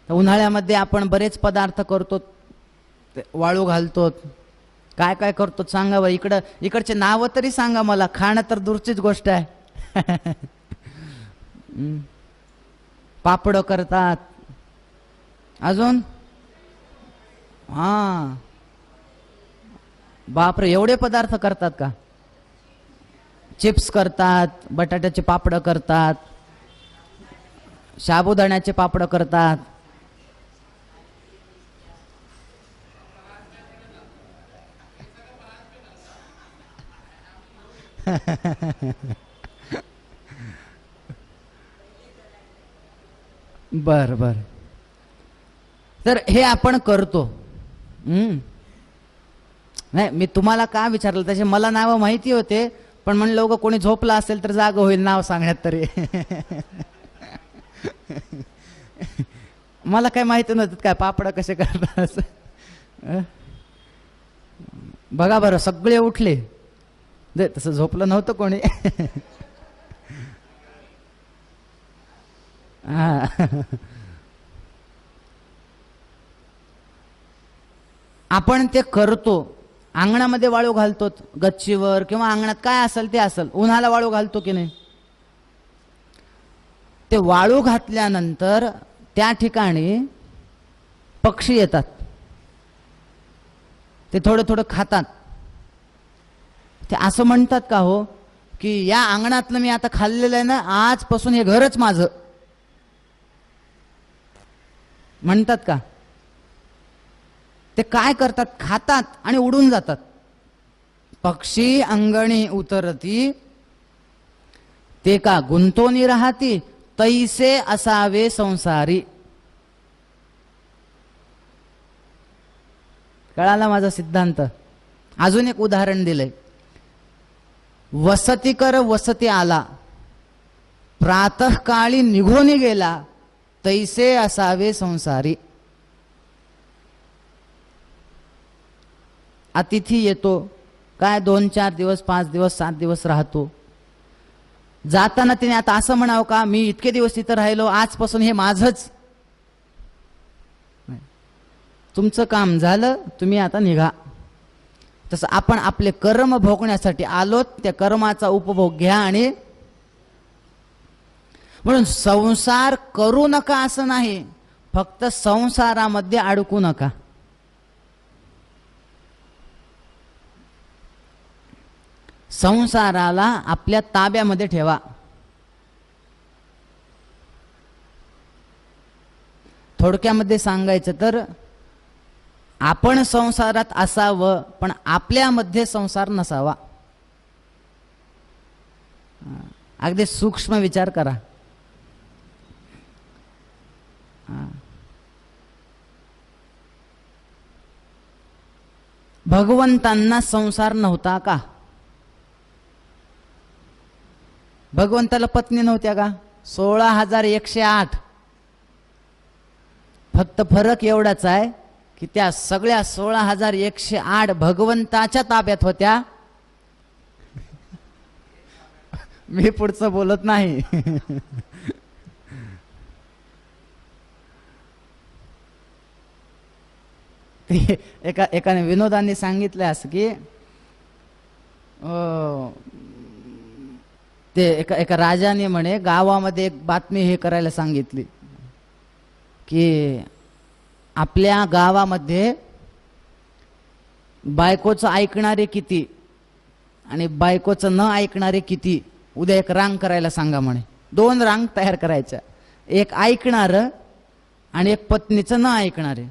तर उन्हाळ्यामध्ये आपण बरेच पदार्थ करतो, वाळू घालतो, काय काय करतो सांगा बा. इकडचे नाव तरी सांगा मला, खाणं तर दूरचीच गोष्ट आहे. पापड करतात, अजून हा बापरे एवढे पदार्थ करतात का? चिप्स करतात, बटाट्याचे पापड करतात, साबुदाण्याचे पापड करतात. बर बर, तर हे आपण करतो. नाही, मी तुम्हाला का विचारलं, त्याचे मला नाव माहिती होते, पण म्हणलं लोक कोणी झोपला असेल तर जाग होईल नाव सांगण्यात तरी. मला काय माहिती नव्हतं काय पापड कसे करतात. बघा बरं, सगळे उठले, तसं झोपलं नव्हतं कोणी. आपण ते करतो. अंगणामध्ये वाळू घालतो, गच्चीवर किंवा अंगणात काय असेल ते असेल, उन्हाला वाळू घालतो की नाही? ते वाळू घातल्यानंतर त्या ठिकाणी पक्षी येतात, ते थोडं थोडं खातात. ते असं म्हणतात का हो की या अंगणातलं मी आता खाल्लेलं आहे ना, आजपासून हे घरच माझं, म्हणतात का? ते काय करतात? खातात आणि उडून जातात. पक्षी अंगणी उतरती ते का गुंतोनी राहती, तैसे असावे संसारी. कळाला माझा सिद्धांत? अजून एक उदाहरण दिलंय. वसती कर वसती आला, प्रातःकाळी निघून गेला, तैसे असावे संसारी. अतिथी येतो, काय 2-4 दिवस, 5 दिवस, 7 दिवस राहतो. जाताना तिने आता असं म्हणावं का, मी इतके दिवस तिथं राहिलो, आजपासून हे माझंच? तुमचं काम झालं, तुम्ही आता निघा. तसं आपण आपले कर्म भोगण्यासाठी आलोत, त्या कर्माचा उपभोग घ्या. आणि म्हणून संसार करू नका असं नाही, फक्त संसारामध्ये अडकू नका. संसाराला आपल्या ताब्यामध्ये ठेवा. थोडक्यामध्ये सांगायचं तर आपण संसारात असावं पण आपल्यामध्ये संसार नसावा. अगदी सूक्ष्म विचार करा. भगवंतांना संसार नव्हता का? भगवंताला पत्नी नव्हत्या का? 16,108. फक्त फरक एवढाच आहे की त्या सगळ्या 16,108 भगवंताच्या ताब्यात होत्या. मी पुढचं बोलत नाही. एकाने विनोदाने सांगितलं असं की ते एका राजाने म्हणे गावामध्ये एक बातमी हे करायला सांगितली की आपल्या गावामध्ये बायकोचं ऐकणारे किती आणि बायकोचं न ऐकणारे किती. उद्या एक रांग करायला सांगा म्हणे. 2 रांग तयार करायच्या, एक ऐकणार आणि एक पत्नीचं न ऐकणारे.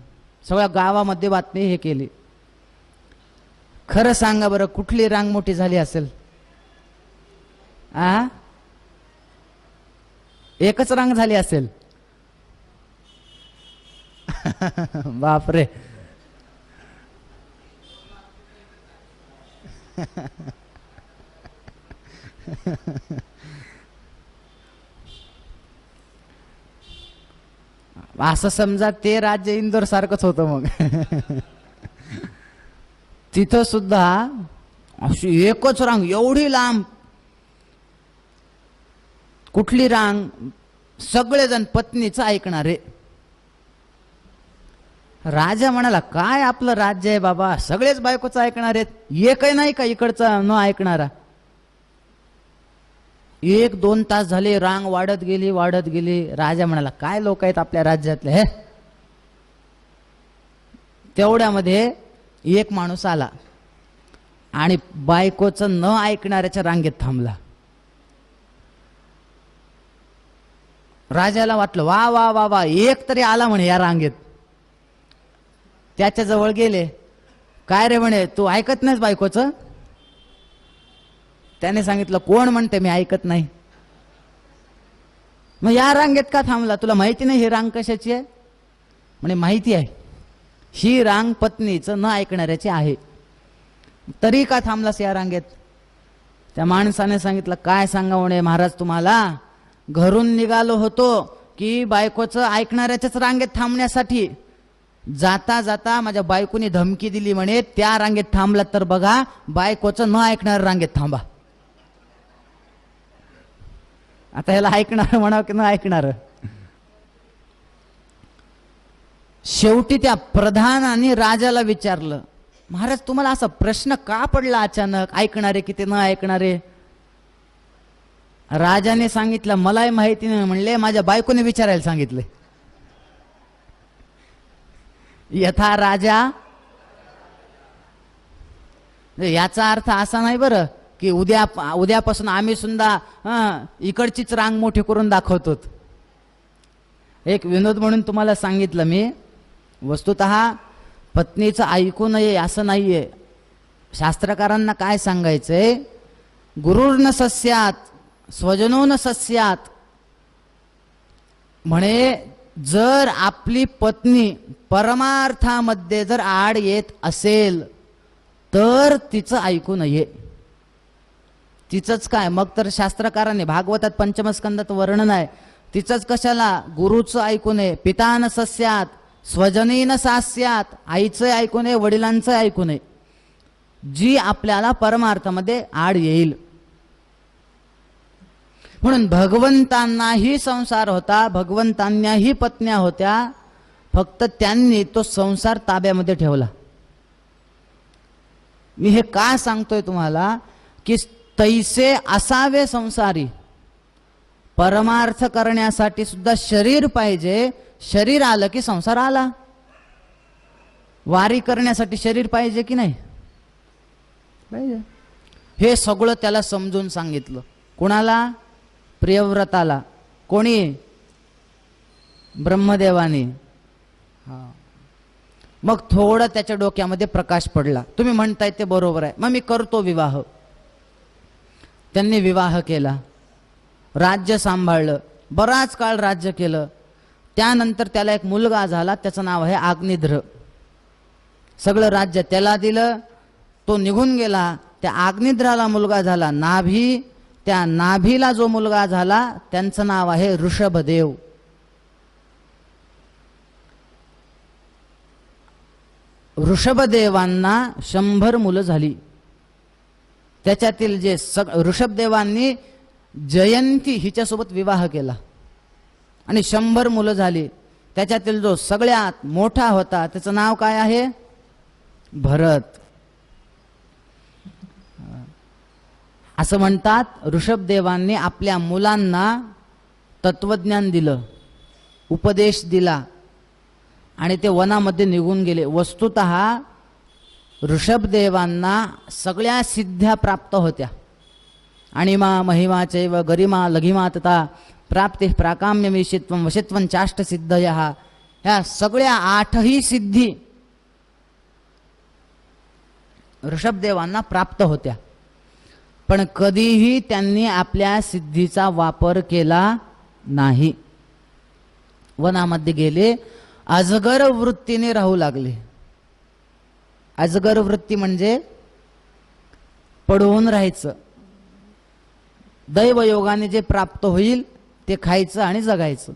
सगळ्या गावामध्ये बातमी हे केली. खरं सांगा बरं, कुठली रांग मोठी झाली असेल? एकच रांग झाली असेल. बापरे. असं समजा ते राज्य इंदोर सारखंच होतं मग. तिथं सुद्धा अशी एकच रांग एवढी लांब. कुठली रांग? सगळेजण पत्नीचं ऐकणारे. राजा म्हणाला, काय आपलं राज्य आहे बाबा, सगळेच बायकोचं ऐकणार आहेत, एकही नाही का इकडचा न ऐकणारा? 1-2 तास झाले, रांग वाढत गेली वाढत गेली. राजा म्हणाला, काय लोक आहेत आपल्या राज्यातले हे. तेवढ्यामध्ये एक माणूस आला आणि बायकोचं न ऐकणाऱ्याच्या रांगेत थांबला. राजाला वाटलं वा वा वा वा, एक तरी आला म्हणे या रांगेत. त्याच्या जवळ गेले. काय रे म्हणे, तू ऐकत नाहीस बायकोचं? त्याने सांगितलं, कोण म्हणते मी ऐकत नाही? मग या रांगेत का थांबला? तुला माहिती नाही ही रांग कशाची आहे? म्हणे माहिती आहे, ही रांग पत्नीचं न ऐकणाऱ्याची आहे. तरी का थांबलास या रांगेत? त्या माणसाने सांगितलं, काय सांगा म्हणे महाराज तुम्हाला, घरून निघालो होतो की बायकोचं ऐकणाऱ्याच्याच रांगेत थांबण्यासाठी. जाता जाता माझ्या बायकोनी धमकी दिली म्हणे, त्या रांगेत थांबला तर बघा, बायकोचं न ऐकणाऱ्या रांगेत थांबा. आता ह्याला ऐकणार म्हणावं की न ऐकणार? शेवटी त्या प्रधानाने राजाला विचारलं, महाराज तुम्हाला असा प्रश्न का पडला अचानक, ऐकणारे की ते न ऐकणारे? राजाने सांगितलं, मलाही माहिती नाही म्हणले, माझ्या बायकोने विचारायला सांगितले. यथा राजा, याचा अर्थ असा नाही बरं की उद्यापासून आम्ही सुद्धा इकडचीच रांग मोठी करून दाखवतो. एक विनोद म्हणून तुम्हाला सांगितलं मी. वस्तुतः पत्नीचं ऐकू नये असं नाहीये. शास्त्रकारांना काय सांगायचंय, गुरुर्न सस्यात स्वजनो न सस्यात. म्हणे जर आपली पत्नी परमार्थामध्ये जर आड येत असेल तर तिचं ऐकू नये. तिचंच काय, मग तर शास्त्रकारांनी भागवतात पंचमस्कंदात वर्णन आहे, तिचंच कशाला, गुरुचं ऐकू नये. पिता न सस्यात स्वजनी न सास्यात. आईचं ऐकू नये, वडिलांचं ऐकू नये, जी आपल्याला परमार्थामध्ये आड येईल. म्हणून भगवंतांनाही संसार होता, भगवंतांनाही पत्न्या होत्या, फक्त त्यांनी तो संसार ताब्यामध्ये ठेवला. मी हे का सांगतोय तुम्हाला की तैसे असावे संसारी. परमार्थ करण्यासाठी सुद्धा शरीर पाहिजे. शरीर आलं की संसार आला. वारी करण्यासाठी शरीर पाहिजे की नाही पाहिजे? हे सगळं त्याला समजून सांगितलं. कुणाला? प्रियव्रताला. कोणी? ब्रह्मदेवाने. मग थोडं त्याच्या डोक्यामध्ये प्रकाश पडला. तुम्ही म्हणताय ते बरोबर आहे, मग मी करतो विवाह. त्यांनी विवाह केला, राज्य सांभाळलं, बराच काळ राज्य केलं. त्यानंतर त्याला एक मुलगा झाला, त्याचं नाव आहे अग्निध्र. सगळं राज्य त्याला दिलं, तो निघून गेला. त्या अग्निध्राला मुलगा झाला नाभी. त्या नाभीला जो मुलगा झाला त्यांचं नाव आहे ऋषभदेव. ऋषभदेवांना 100 मुलं झाली. त्याच्यातील जे ऋषभदेवांनी जयंती हिच्यासोबत विवाह केला आणि 100 मुलं झाली. त्याच्यातील जो सगळ्यात मोठा होता त्याचं नाव काय आहे? भरत. असं म्हणतात ऋषभदेवांनी आपल्या मुलांना तत्वज्ञान दिलं, उपदेश दिला आणि ते वनामध्ये निघून गेले. वस्तुतः ऋषभदेवांना सगळ्या सिद्ध्या प्राप्त होत्या. अणिमा महिमा चैव गरिमा लघिमा तथा प्राप्ती प्राकाम्य विषित्वं वशित्वं चाष्ट सिद्धयः, ह्या सगळ्या 8ही सिद्धी ऋषभदेवांना प्राप्त होत्या. पण कधीही त्यांनी आपल्या सिद्धीचा वापर केला नाही. वनामध्ये गेले, अजगर वृत्तीने राहू लागले. अजगर वृत्ती म्हणजे पडून राहायचं. दैवयोगाने जे प्राप्त होईल ते खायचं आणि जगायचं.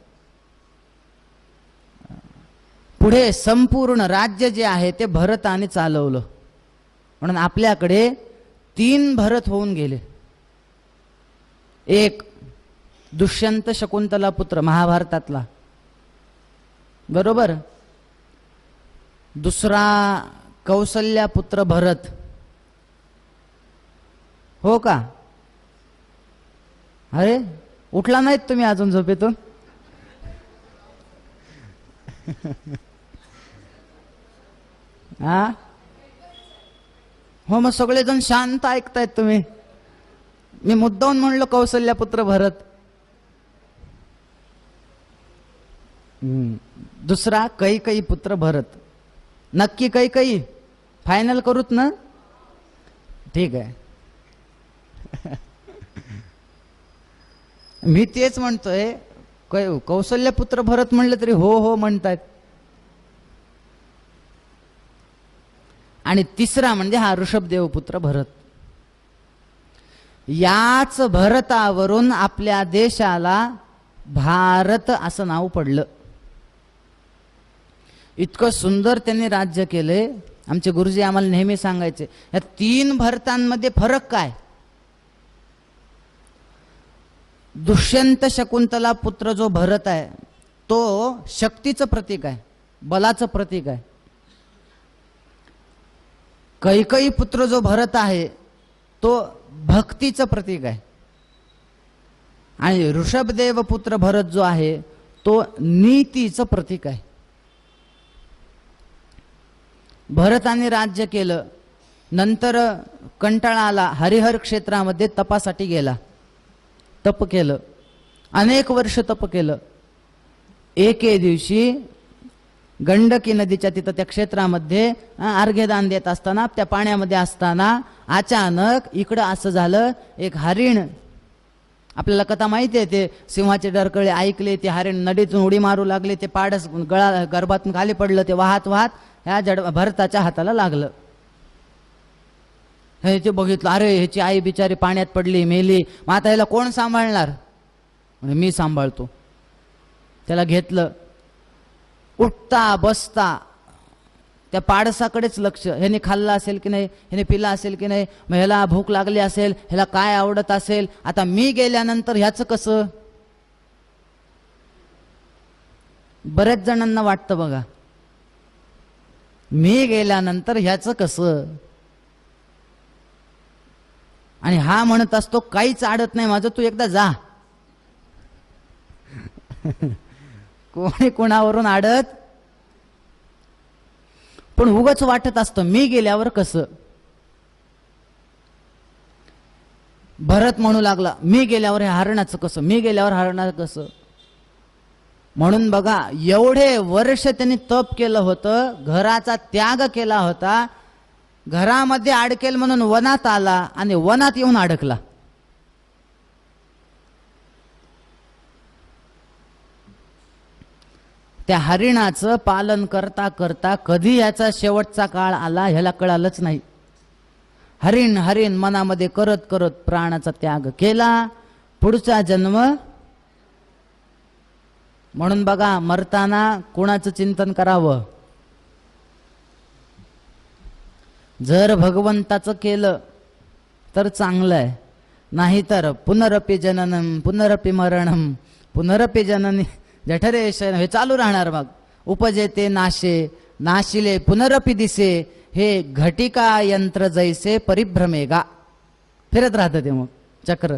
पुढे संपूर्ण राज्य जे आहे ते भरताने चालवलं. म्हणून आपल्याकडे 3 भरत होऊन गेले. एक दुष्यंत शकुंतला पुत्र महाभारतातला, बरोबर. दुसरा कौसल्या पुत्र भरत, हो का? अरे उठला नाहीत तुम्ही अजून झोपेतून? हा, हो, मग सगळेजण शांत ऐकतायत तुम्ही. मी मुद्दाहून म्हणलो कौसल्या पुत्र भरत. दुसरा कैकेयी पुत्र भरत. नक्की कैकेयी फायनल करूत ना? ठीक आहे. मी तेच म्हणतोय, कौसल्य पुत्र भरत म्हणलं तरी हो हो म्हणतायत. आणि तिसरा म्हणजे हा ऋषभदेव पुत्र भरत. याच भरतावरून आपल्या देशाला भारत असं नाव पडलं. इतकं सुंदर त्यांनी राज्य केले. आमचे गुरुजी आम्हाला नेहमी सांगायचे, या 3 भरतांमध्ये फरक काय? दुष्यंत शकुंतला पुत्र जो भरत आहे तो शक्तीचं प्रतीक आहे, बलाचं प्रतीक आहे. कैकेयी पुत्र जो भरत आहे तो भक्तीचं प्रतीक आहे. आणि ऋषभदेव पुत्र भरत जो आहे तो नीतीचं प्रतीक आहे. भरताने राज्य केलं, नंतर कंटाळा आला, हरिहर क्षेत्रामध्ये तपासाठी गेला. तप केलं, अनेक वर्ष तप केलं. एके दिवशी गंडकी नदीच्या तिथं त्या क्षेत्रामध्ये अर्घ्यदान देत असताना, त्या पाण्यामध्ये असताना अचानक इकडं असं झालं, एक हरिण, आपल्याला कथा माहिती आहे, ते सिंहाचे डरकळे ऐकले, ते हरिण नदीतून उडी मारू लागले, ते पाडस गळा गर्भातून खाली पडलं, ते वाहत वाहत ह्या भरताच्या हाताला लागलं. हे ते बघितलं, अरे ह्याची आई बिचारी पाण्यात पडली, मेली, मग आता ह्याला कोण सांभाळणार? म्हणजे मी सांभाळतो. त्याला घेतलं, उठता बसता त्या पाडसाकडेच लक्ष, ह्याने खाल्लं असेल की नाही, ह्याने पिलं असेल की नाही, मग ह्याला भूक लागली असेल, ह्याला काय आवडत असेल, आता मी गेल्यानंतर ह्याचं कसं? बऱ्याच जणांना वाटतं बघा, मी गेल्यानंतर ह्याचं कसं? आणि हा म्हणत असतो काहीच आडत नाही माझं, तू एकदा जा. कोणी कोणावरून आडत, पण उगाच वाटत असतं मी गेल्यावर कसं. भरत म्हणू लागला, मी गेल्यावर हे हरणाचं कसं, मी गेल्यावर हरणाचं कसं. म्हणून बघा, एवढे वर्ष त्यांनी तप केलं होतं, घराचा त्याग केला होता, घरामध्ये अडकेल म्हणून वनात आला आणि वनात येऊन अडकला. त्या हरिणाचं पालन करता करता कधी याचा शेवटचा काळ आला ह्याला कळालंच नाही. हरिण हरिण मनामध्ये करत करत प्राणाचा त्याग केला. पुढचा जन्म. म्हणून बघा, मरताना कोणाचं चिंतन करावं? जर भगवंताचं केलं तर चांगलं आहे, नाहीतर पुनरपि जननम पुनरपि मरणम पुनरपि जननी जठरे शयन हे चालू राहणार. मग उपजेते नाशे नाशिले पुनरपि दिसे, हे घटिका यंत्र जैसे परिभ्रमेगा. फिरत राहतं ते मग चक्र.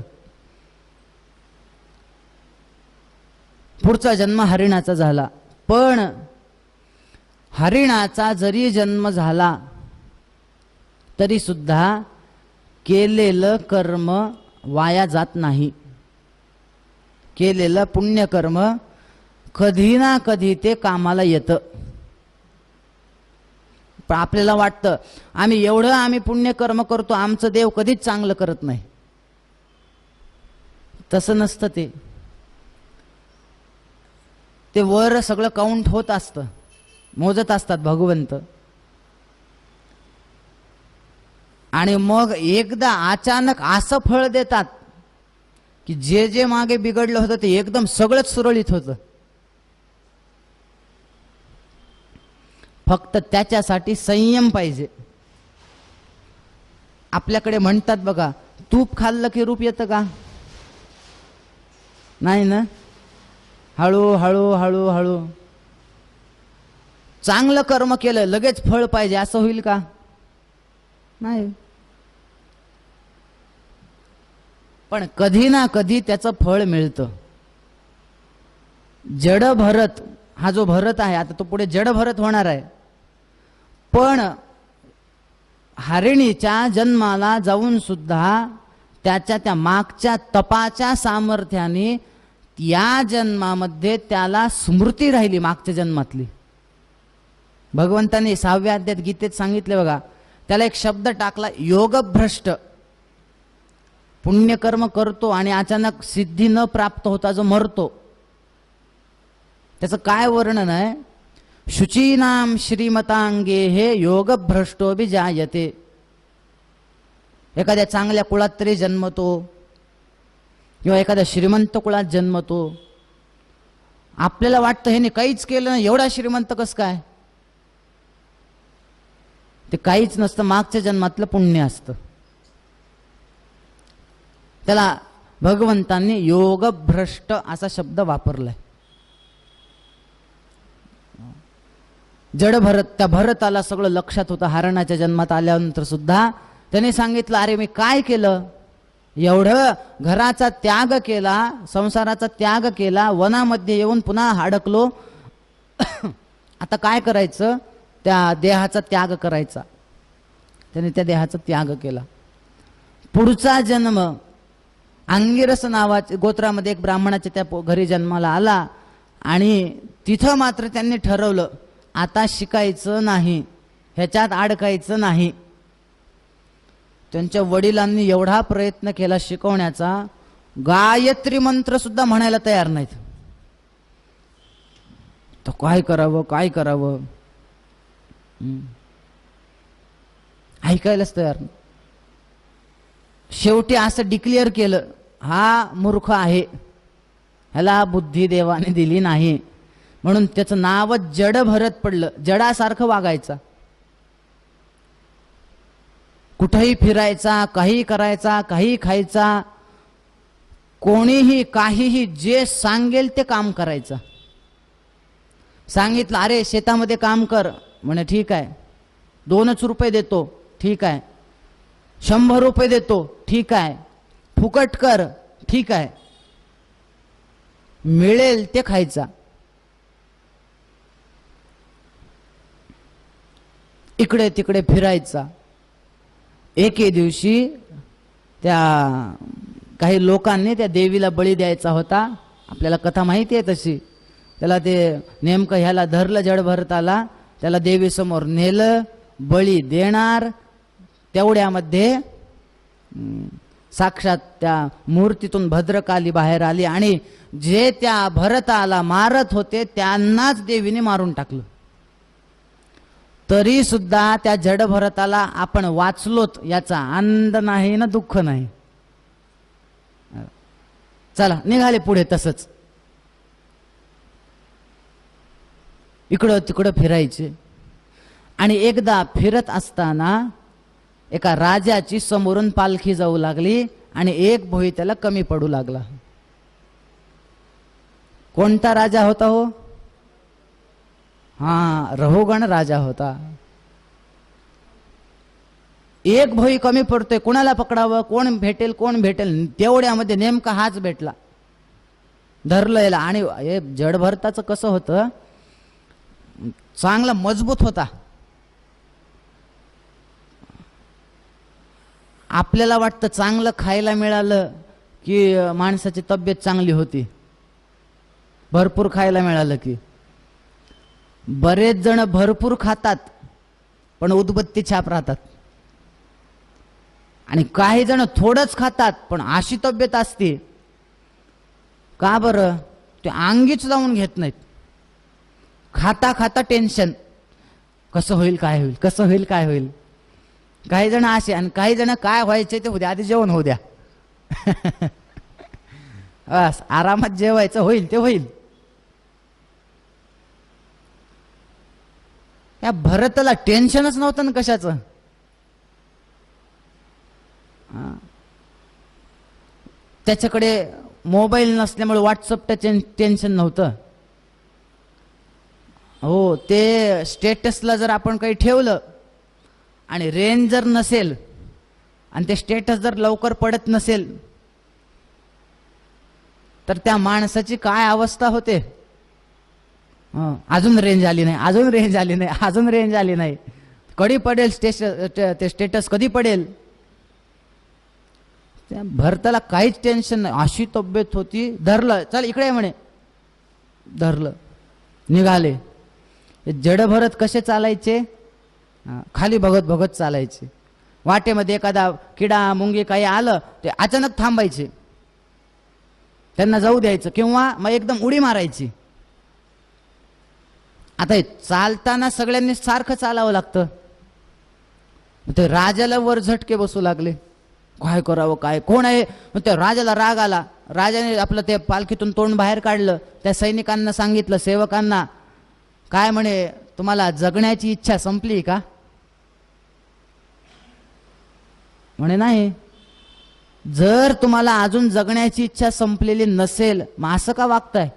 पुढचा जन्म हरिणाचा झाला. पण हरिणाचा जरी जन्म झाला तरी सुद्धा केलेलं कर्म वाया जात नाही. केलेलं पुण्यकर्म कधी ना कधी ते कामाला येतं. पण आपल्याला वाटतं आम्ही पुण्यकर्म करतो, आमचं देव कधीच चांगलं करत नाही. तसं नसतं. ते वर सगळं काउंट होत असतं, मोजत असतात भगवंत. आणि मग एकदा अचानक असं फळ देतात की जे जे मागे बिघडलं होतं ते एकदम सगळंच सुरळीत होतं. फक्त त्याच्यासाठी संयम पाहिजे. आपल्याकडे म्हणतात बघा, तूप खाल्लं की रूप येतं का? नाही ना. हळू हळू हळू हळू चांगलं कर्म केलं लगेच फळ पाहिजे असं होईल का? नाही. पण कधी ना कधी त्याचं फळ मिळतं. जड भरत हा जो भरत आहे, आता तो पुढे जड भरत होणार आहे. पण हरिणीच्या जन्माला जाऊन सुद्धा त्याच्या त्या मागच्या तपाच्या सामर्थ्याने या जन्मामध्ये त्याला स्मृती राहिली मागच्या जन्मातली. भगवंताने 6व्या अध्यायात गीतेत सांगितले बघा, त्याला एक शब्द टाकला, योगभ्रष्ट. पुण्यकर्म करतो आणि अचानक सिद्धी न प्राप्त होता जो मरतो, त्याचं काय वर्णन आहे? शुचीनाम श्रीमतांगे हे योगभ्रष्टो जायते. एखाद्या चांगल्या कुळात तरी जन्मतो किंवा एखाद्या श्रीमंत कुळात जन्मतो. आपल्याला वाटतं हे काहीच केलं नाही, एवढा श्रीमंत कसं काय? ते काहीच नसतं, मागच्या जन्मातलं पुण्य असतं. त्याला भगवंतांनी योगभ्रष्ट असा शब्द वापरलाय. जड भरत, त्या भरताला सगळं लक्षात होतं. हरणाच्या जन्मात आल्यानंतर सुद्धा त्याने सांगितलं, अरे मी काय केलं? एवढं घराचा त्याग केला, संसाराचा त्याग केला, वनामध्ये येऊन पुन्हा अडकलो. आता काय करायचं? त्या देहाचा त्याग करायचा. त्याने त्या देहाचा त्याग केला. पुढचा जन्म अंगिरस नावाच्या गोत्रामध्ये एक ब्राह्मणाच्या त्या घरी जन्माला आला. आणि तिथं मात्र त्यांनी ठरवलं, आता शिकायचं नाही, ह्याच्यात अडकायचं नाही. त्यांच्या वडिलांनी एवढा प्रयत्न केला शिकवण्याचा, गायत्री मंत्र सुद्धा म्हणायला तयार नाहीत. तर काय करावं काय करावं, ऐकायलाच तयार नाही. शेवटी असं डिक्लेअर केलं, हा मूर्ख आहे, ह्याला बुद्धी देवाने दिली नाही, म्हणून त्याचं नावच जड भरत पडलं. जडासारखं वागायचा, कुठेही फिरायचा, काही करायचा, काही खायचा, कोणीही काहीही जे सांगेल ते काम करायचं. सांगितलं, अरे शेतामध्ये काम कर, म्हणे ठीक आहे, 2 रुपये देतो, ठीक आहे, 100 रुपये देतो, ठीक आहे, फुकट कर, ठीक आहे, मिळेल ते खायचा. इकडे तिकडे फिरायचा. एके दिवशी त्या काही लोकांनी त्या देवीला बळी द्यायचा होता. आपल्याला कथा माहिती आहे तशी. त्याला ते नेमकं ह्याला धरलं जड भरताला, त्याला देवीसमोर नेलं, बळी देणार. तेवढ्यामध्ये साक्षात त्या मूर्तीतून भद्रकाली बाहेर आली आणि जे त्या भरताला मारत होते त्यांनाच देवीने मारून टाकलं. तरी सुद्धा त्या जड भरताला आपण वाचलोत याचा आनंद नाही ना दुःख नाही. चला निघाले पुढे. तसंच इकडं तिकडं फिरायचे. आणि एकदा फिरत असताना एका राजाची समोरून पालखी जाऊ लागली आणि एक भोई त्याला कमी पडू लागला. कोणता राजा होता हो? हा, रहोगण राजा होता. एक भोई कमी पडतोय, कोणाला पकडावं, कोण भेटेल कोण भेटेल. तेवढ्यामध्ये नेमका हाच भेटला. धरलं याला. आणि हे जड भरताचं कसं होतं, चांगला मजबूत होता. आपल्याला वाटतं चांगलं खायला मिळालं की माणसाची तब्येत चांगली होती, भरपूर खायला मिळालं की. बरेच जण भरपूर खातात पण उदबत्ती छाप राहतात, आणि काही जण थोडंच खातात पण अशी तब्येत असते. का बरं? ते अंगीच लावून घेत नाहीत. खाता खाता टेन्शन, कसं होईल काय होईल, कसं होईल काय होईल. काही जण असे, आणि काही जण काय व्हायचे ते उद्या आधी जेवण होऊ द्या. बस आरामात जेवायचं, होईल ते होईल. या भरताला टेन्शनच नव्हतं ना कशाचं. त्याच्याकडे मोबाईल नसल्यामुळे व्हॉट्सअपचं टेन्शन नव्हतं. हो, ते स्टेटसला जर आपण काही ठेवलं आणि रेंज जर नसेल आणि ते स्टेटस जर लवकर पडत नसेल तर त्या माणसाची काय अवस्था होते. अजून रेंज आली नाही, अजून रेंज आली नाही, अजून रेंज आली नाही, कधी पडेल ते स्टेटस कधी पडेल. त्या भरताला काहीच टेन्शन नाही, अशी तब्येत होती. धरलं, चल इकडे म्हणे, धरलं, निघाले. जड भरत कसे चालायचे? खाली बघत बघत चालायचे. वाटेमध्ये एखादा किडा मुंगी काही आलं ते अचानक थांबायचे, त्यांना जाऊ द्यायचं, किंवा मग एकदम उडी मारायची. आता चालताना सगळ्यांनी सारखं चालावं लागतं. ते राजाला वर झटके बसू लागले, काय करावं काय, कोण आहे. मग त्या राजाला राग आला. राजाने आपलं ते पालखीतून तोंड बाहेर काढलं, त्या सैनिकांना सांगितलं, सेवकांना, काय म्हणे, तुम्हाला जगण्याची इच्छा संपली का? म्हणे नाही. जर तुम्हाला अजून जगण्याची इच्छा संपलेली नसेल मग असं का वागताय?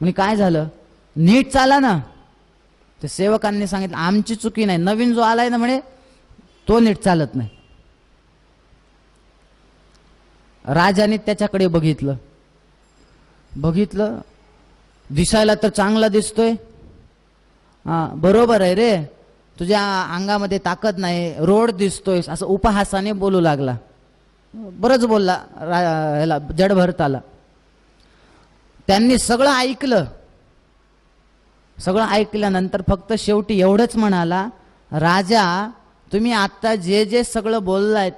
म्हणे काय झालं, नीट चाला ना. ते सेवकांनी सांगितलं, आमची चुकी नाही, नवीन जो आलाय ना म्हणे तो नीट चालत नाही. राजाने त्याच्याकडे बघितलं, दिसायला तर चांगला दिसतोय. बरोबर आहे रे, तुझ्या अंगामध्ये ताकद नाही, रोड दिसतोय, असं उपहासाने बोलू लागला. बरंच बोलला ह्याला जड भरताला. त्यांनी सगळं ऐकलं. सगळं ऐकल्यानंतर फक्त शेवटी एवढंच म्हणाला, राजा तुम्ही आता जे जे सगळं बोललायत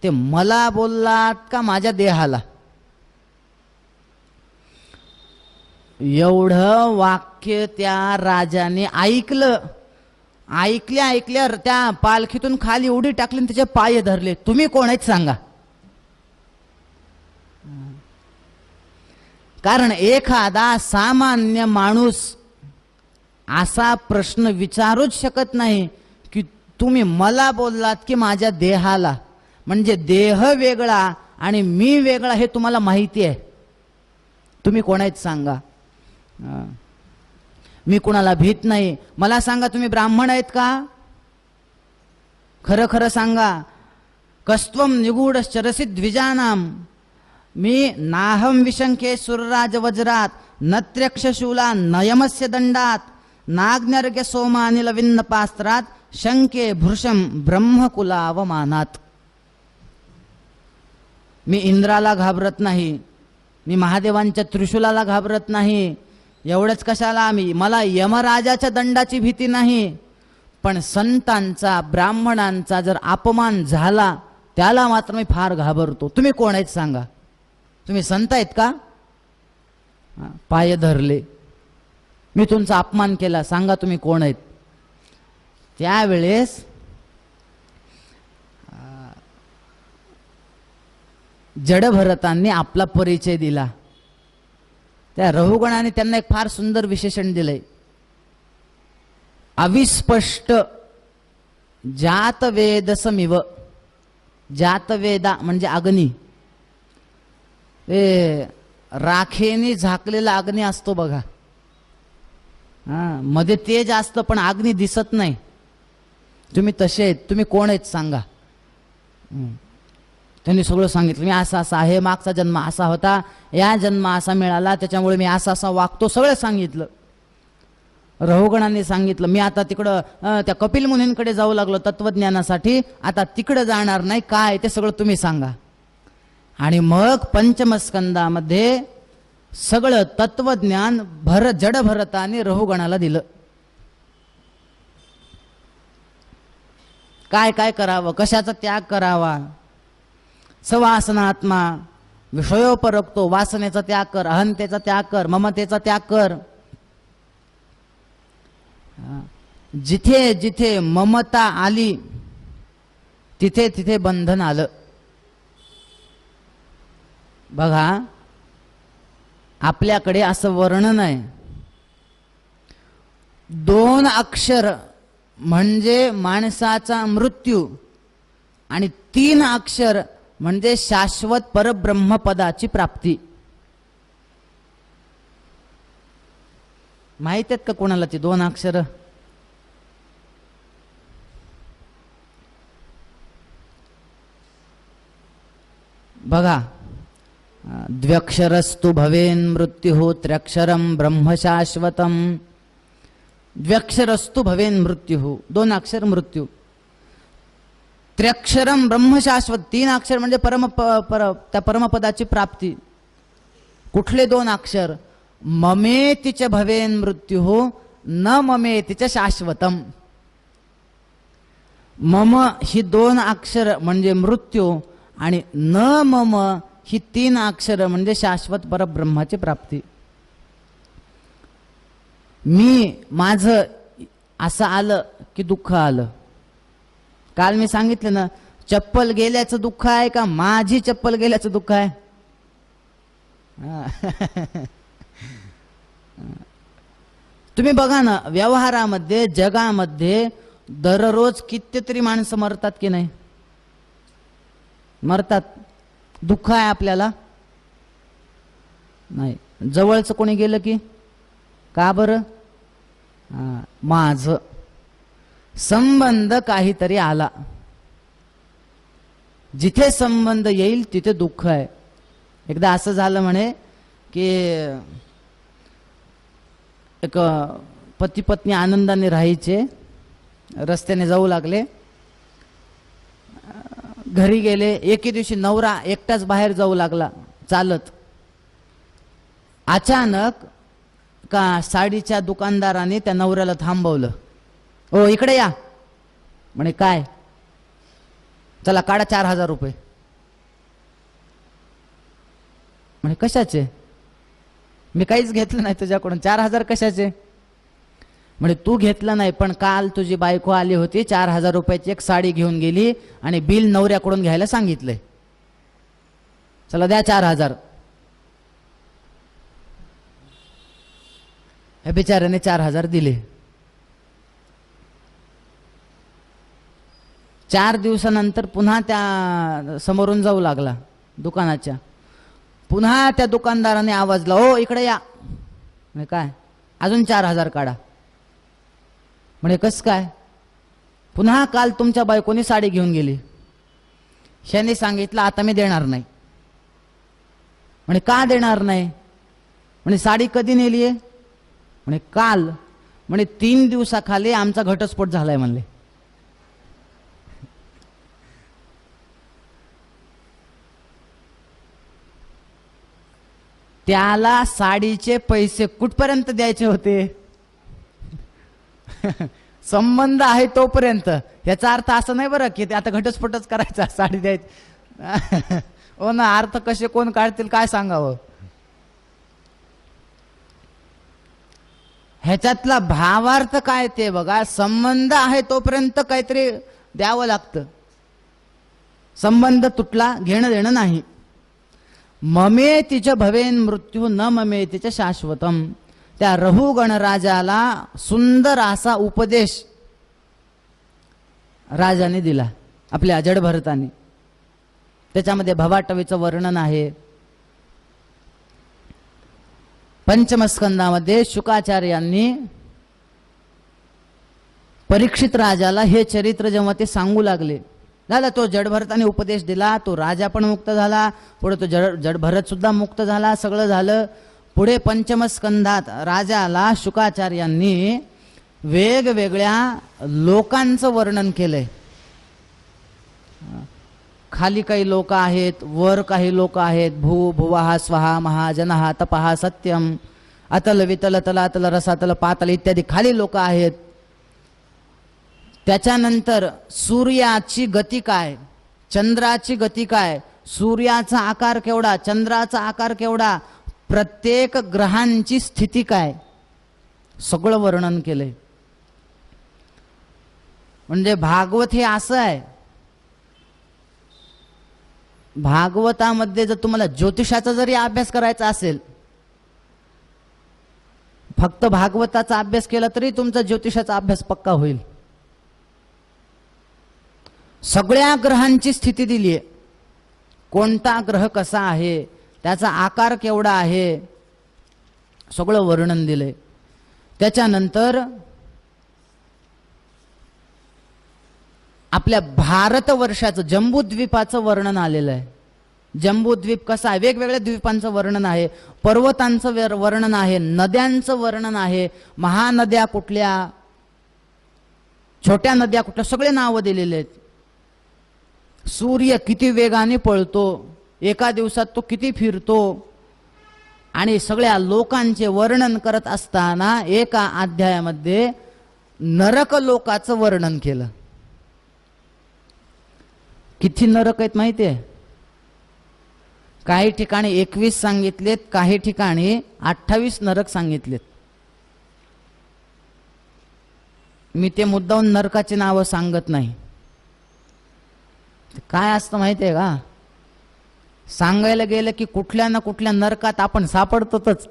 ते मला बोललात का माझ्या देहाला? एवढं वाक्य त्या राजाने ऐकलं. ऐकल्या त्या पालखीतून खाली उडी टाकली, त्याचे पाय धरले. तुम्ही कोण आहेत सांगा? कारण एखादा सामान्य माणूस असा प्रश्न विचारूच शकत नाही की तुम्ही मला बोललात की माझ्या देहाला. म्हणजे देह वेगळा आणि मी वेगळा हे तुम्हाला माहिती आहे. तुम्ही कोण आहेत सांगा? मी कुणाला भीत नाही. मला सांगा, तुम्ही ब्राह्मण आहेत का? खरं खरं सांगा. कस्त्वम निगूढश्चरसि द्विजानाम. मी नाहम विशंखे सुरराज वज्रात नत्र्यक्षशूला नयमस्य दंडात नाग्नर्घ्य सोमानिल विन्नपास्त्रात शंके भृशम ब्रह्मकुलावमानात. मी इंद्राला घाबरत नाही, मी महादेवांच्या त्रिशूलाला घाबरत नाही, एवढंच कशाला आम्ही, मला यमराजाच्या दंडाची भीती नाही, पण संतांचा ब्राह्मणांचा जर अपमान झाला त्याला मात्र मी फार घाबरतो. तुम्ही कोण आहेत सांगा? तुम्ही संत आहेत का? पाय धरले, मी तुमचा अपमान केला, सांगा तुम्ही कोण आहेत? त्यावेळेस जडभरतांनी आपला परिचय दिला. त्या रहुगणाने त्यांना एक फार सुंदर विशेषण दिलंय. अविस्पष्ट जातवेदसमिव. जातवेदा म्हणजे अग्नी, ते राखेने झाकलेला अग्नी असतो बघा. मध्ये तेज असतं पण अग्नी दिसत नाही. तुम्ही तसे आहेत. तुम्ही कोण आहेत सांगा? त्यांनी सगळं सांगितलं. मी असा असा आहे, मागचा जन्म असा होता, या जन्म असा मिळाला, त्याच्यामुळे मी असा असा वागतो, सगळं सांगितलं. रहुगणांनी सांगितलं, मी आता तिकडं त्या कपिल मुनींकडे जाऊ लागलो तत्वज्ञानासाठी, आता तिकडं जाणार नाही, काय ते सगळं तुम्ही सांगा. आणि मग पंचमस्कंदामध्ये सगळं तत्वज्ञान जडभरताने रहुगणाला दिलं. काय काय करावं, कशाचा त्याग करावा. सवासनात्मा, विषयोपरक्तो, वासनेचा त्याग कर, अहंतेचा त्याग कर, ममतेचा त्याग कर. जिथे जिथे ममता आली तिथे तिथे बंधन आलं. बघा, आपल्याकडे असं वर्णन आहे, 2 अक्षर म्हणजे माणसाचा मृत्यू आणि 3 अक्षर म्हणजे शाश्वत परब्रह्मपदाची प्राप्ती. माहित आहेत का कोणाला ती 2 अक्षर? बघा, द्व्यक्षरस्तु भवेन मृत्यु त्र्यक्षरम ब्रह्म शाश्वतम. द्व्यक्षरस्तु भवेन मृत्यु, 2 अक्षर मृत्यू. त्र्यक्षरम ब्रह्म शाश्वत, 3 अक्षर म्हणजे त्या परमपदाची प्राप्ती. कुठले 2 अक्षर? ममेतिच भवेन मृत्यु न ममेतिच शाश्वतम. मम ही 2 अक्षर म्हणजे मृत्यू आणि न मम ही 3 अक्षर म्हणजे शाश्वत परब्रह्माची प्राप्ती. मी माझं असं आलं की दुःख आलं. काल मी सांगितलं ना, चप्पल गेल्याचं दुःख आहे का माझी चप्पल गेल्याचं दुःख आहे? तुम्ही बघा ना, व्यवहारामध्ये जगामध्ये दररोज कितीतरी माणसं मरतात की नाही? मरतात. दुःख आहे आपल्याला? नाही. जवळचं कोणी गेलं की का बरं? माझं संबंध काहीतरी आला. जिथे संबंध येईल तिथे दुःख आहे. एकदा असं झालं म्हणे की एक पती पत्नी आनंदाने राहायचे, रस्त्याने जाऊ लागले, घरी गेले. एके दिवशी नवरा एकटाच बाहेर जाऊ लागला चालत. अचानक का साडीच्या दुकानदाराने त्या नवऱ्याला थांबवलं. ओ इकडे या म्हणे. काय? चला काढा 4000 रुपये. म्हणे कशाचे? मी काहीच घेतलं नाही तुझ्याकडून, 4000 कशाचे? म्हणे तू घेतलं नाही, पण काल तुझी बायको आली होती, 4000 रुपयाची एक साडी घेऊन गेली आणि बिल नवऱ्याकडून घ्यायला सांगितलंय. चला द्या 4000. हे बिचाऱ्याने 4000 दिले. 4 दिवसानंतर पुन्हा त्या समोरून जाऊ लागला दुकानाच्या. पुन्हा त्या दुकानदाराने आवाजला, ओ इकडे या. म्हणे काय? अजून 4000 काढा. म्हणे कस काय? पुन्हा काल तुमच्या बायकोनी साडी घेऊन गेली. ह्याने सांगितलं आता मी देणार नाही. म्हणे का देणार नाही? म्हणे साडी कधी नेली आहे? म्हणे काल. म्हणे 3 दिवसाखाली आमचा घटस्फोट झालाय म्हणले. त्याला साडीचे पैसे कुठपर्यंत द्यायचे होते? संबंध आहे तोपर्यंत. याचा अर्थ असं नाही बरं की आता घटस्फोटच करायचा, साडी द्यायची. हो ना, अर्थ कसे कोण काढतील काय सांगावं. ह्याच्यातला भावार्थ काय ते बघा. संबंध आहे तोपर्यंत काहीतरी द्यावं लागतं. संबंध तुटला, घेणं देणं नाही. ममेतीच भवेन मृत्यू न ममेतीच शाश्वतम. त्या रहू गणराजाला सुंदर असा उपदेश राजाने दिला आपल्या जड भरताने. त्याच्यामध्ये भवाटवीचं वर्णन आहे. पंचमस्कंदामध्ये शुकाचार्यांनी परीक्षित राजाला हे चरित्र जेव्हा ते सांगू लागले, झाला तो जडभरताने उपदेश दिला, तो राजा पण मुक्त झाला, पुढे तो जडभरत सुद्धा मुक्त झाला, सगळं झालं. पुढे पंचमस्कंदात राजाला शुकाचार्यांनी वेगवेगळ्या लोकांचं वर्णन केलंय. खाली काही लोक आहेत, वर काही लोक आहेत. भू भुवः स्वहा महाजनः तपः सत्यम अतल वितल तलातल रसातल पातल इत्यादी खाली लोक आहेत. त्याच्यानंतर सूर्याची गती काय, चंद्राची गती काय, सूर्याचा आकार केवढा, चंद्राचा आकार केवढा, प्रत्येक ग्रहांची स्थिती काय, सगळं वर्णन केलंय. म्हणजे भागवत हे असं आहे. भागवतामध्ये जर तुम्हाला ज्योतिषाचा जरी अभ्यास करायचा असेल, फक्त भागवताचा अभ्यास केला तरी तुमचा ज्योतिषाचा अभ्यास पक्का होईल. सगळ्या ग्रहांची स्थिती दिली आहे. कोणता ग्रह कसा आहे, त्याचा आकार केवढा आहे, सगळं वर्णन दिलंय. त्याच्यानंतर आपल्या भारतवर्षाचं जम्बूद्वीपाचं वर्णन आलेलं आहे. जम्बूद्वीप कसा आहे, वेगवेगळ्या द्वीपांचं वर्णन आहे, पर्वतांचं वर्णन आहे, नद्यांचं वर्णन आहे, महानद्या कुठल्या, छोट्या नद्या कुठल्या, सगळे नावं दिलेले आहेत. सूर्य किती वेगाने पळतो, एका दिवसात तो किती फिरतो, आणि सगळ्या लोकांचे वर्णन करत असताना एका अध्यायामध्ये नरक लोकाचं वर्णन केलं. किती नरक आहेत माहिती आहे? काही ठिकाणी 21 सांगितलेत, काही ठिकाणी 28 नरक सांगितलेत. मी ते मुद्दाहून नरकाची नावं सांगत नाही. काय असतं माहिती आहे का, सांगायला गेलं की कुठल्या ना कुठल्या नरकात आपण सापडतोच.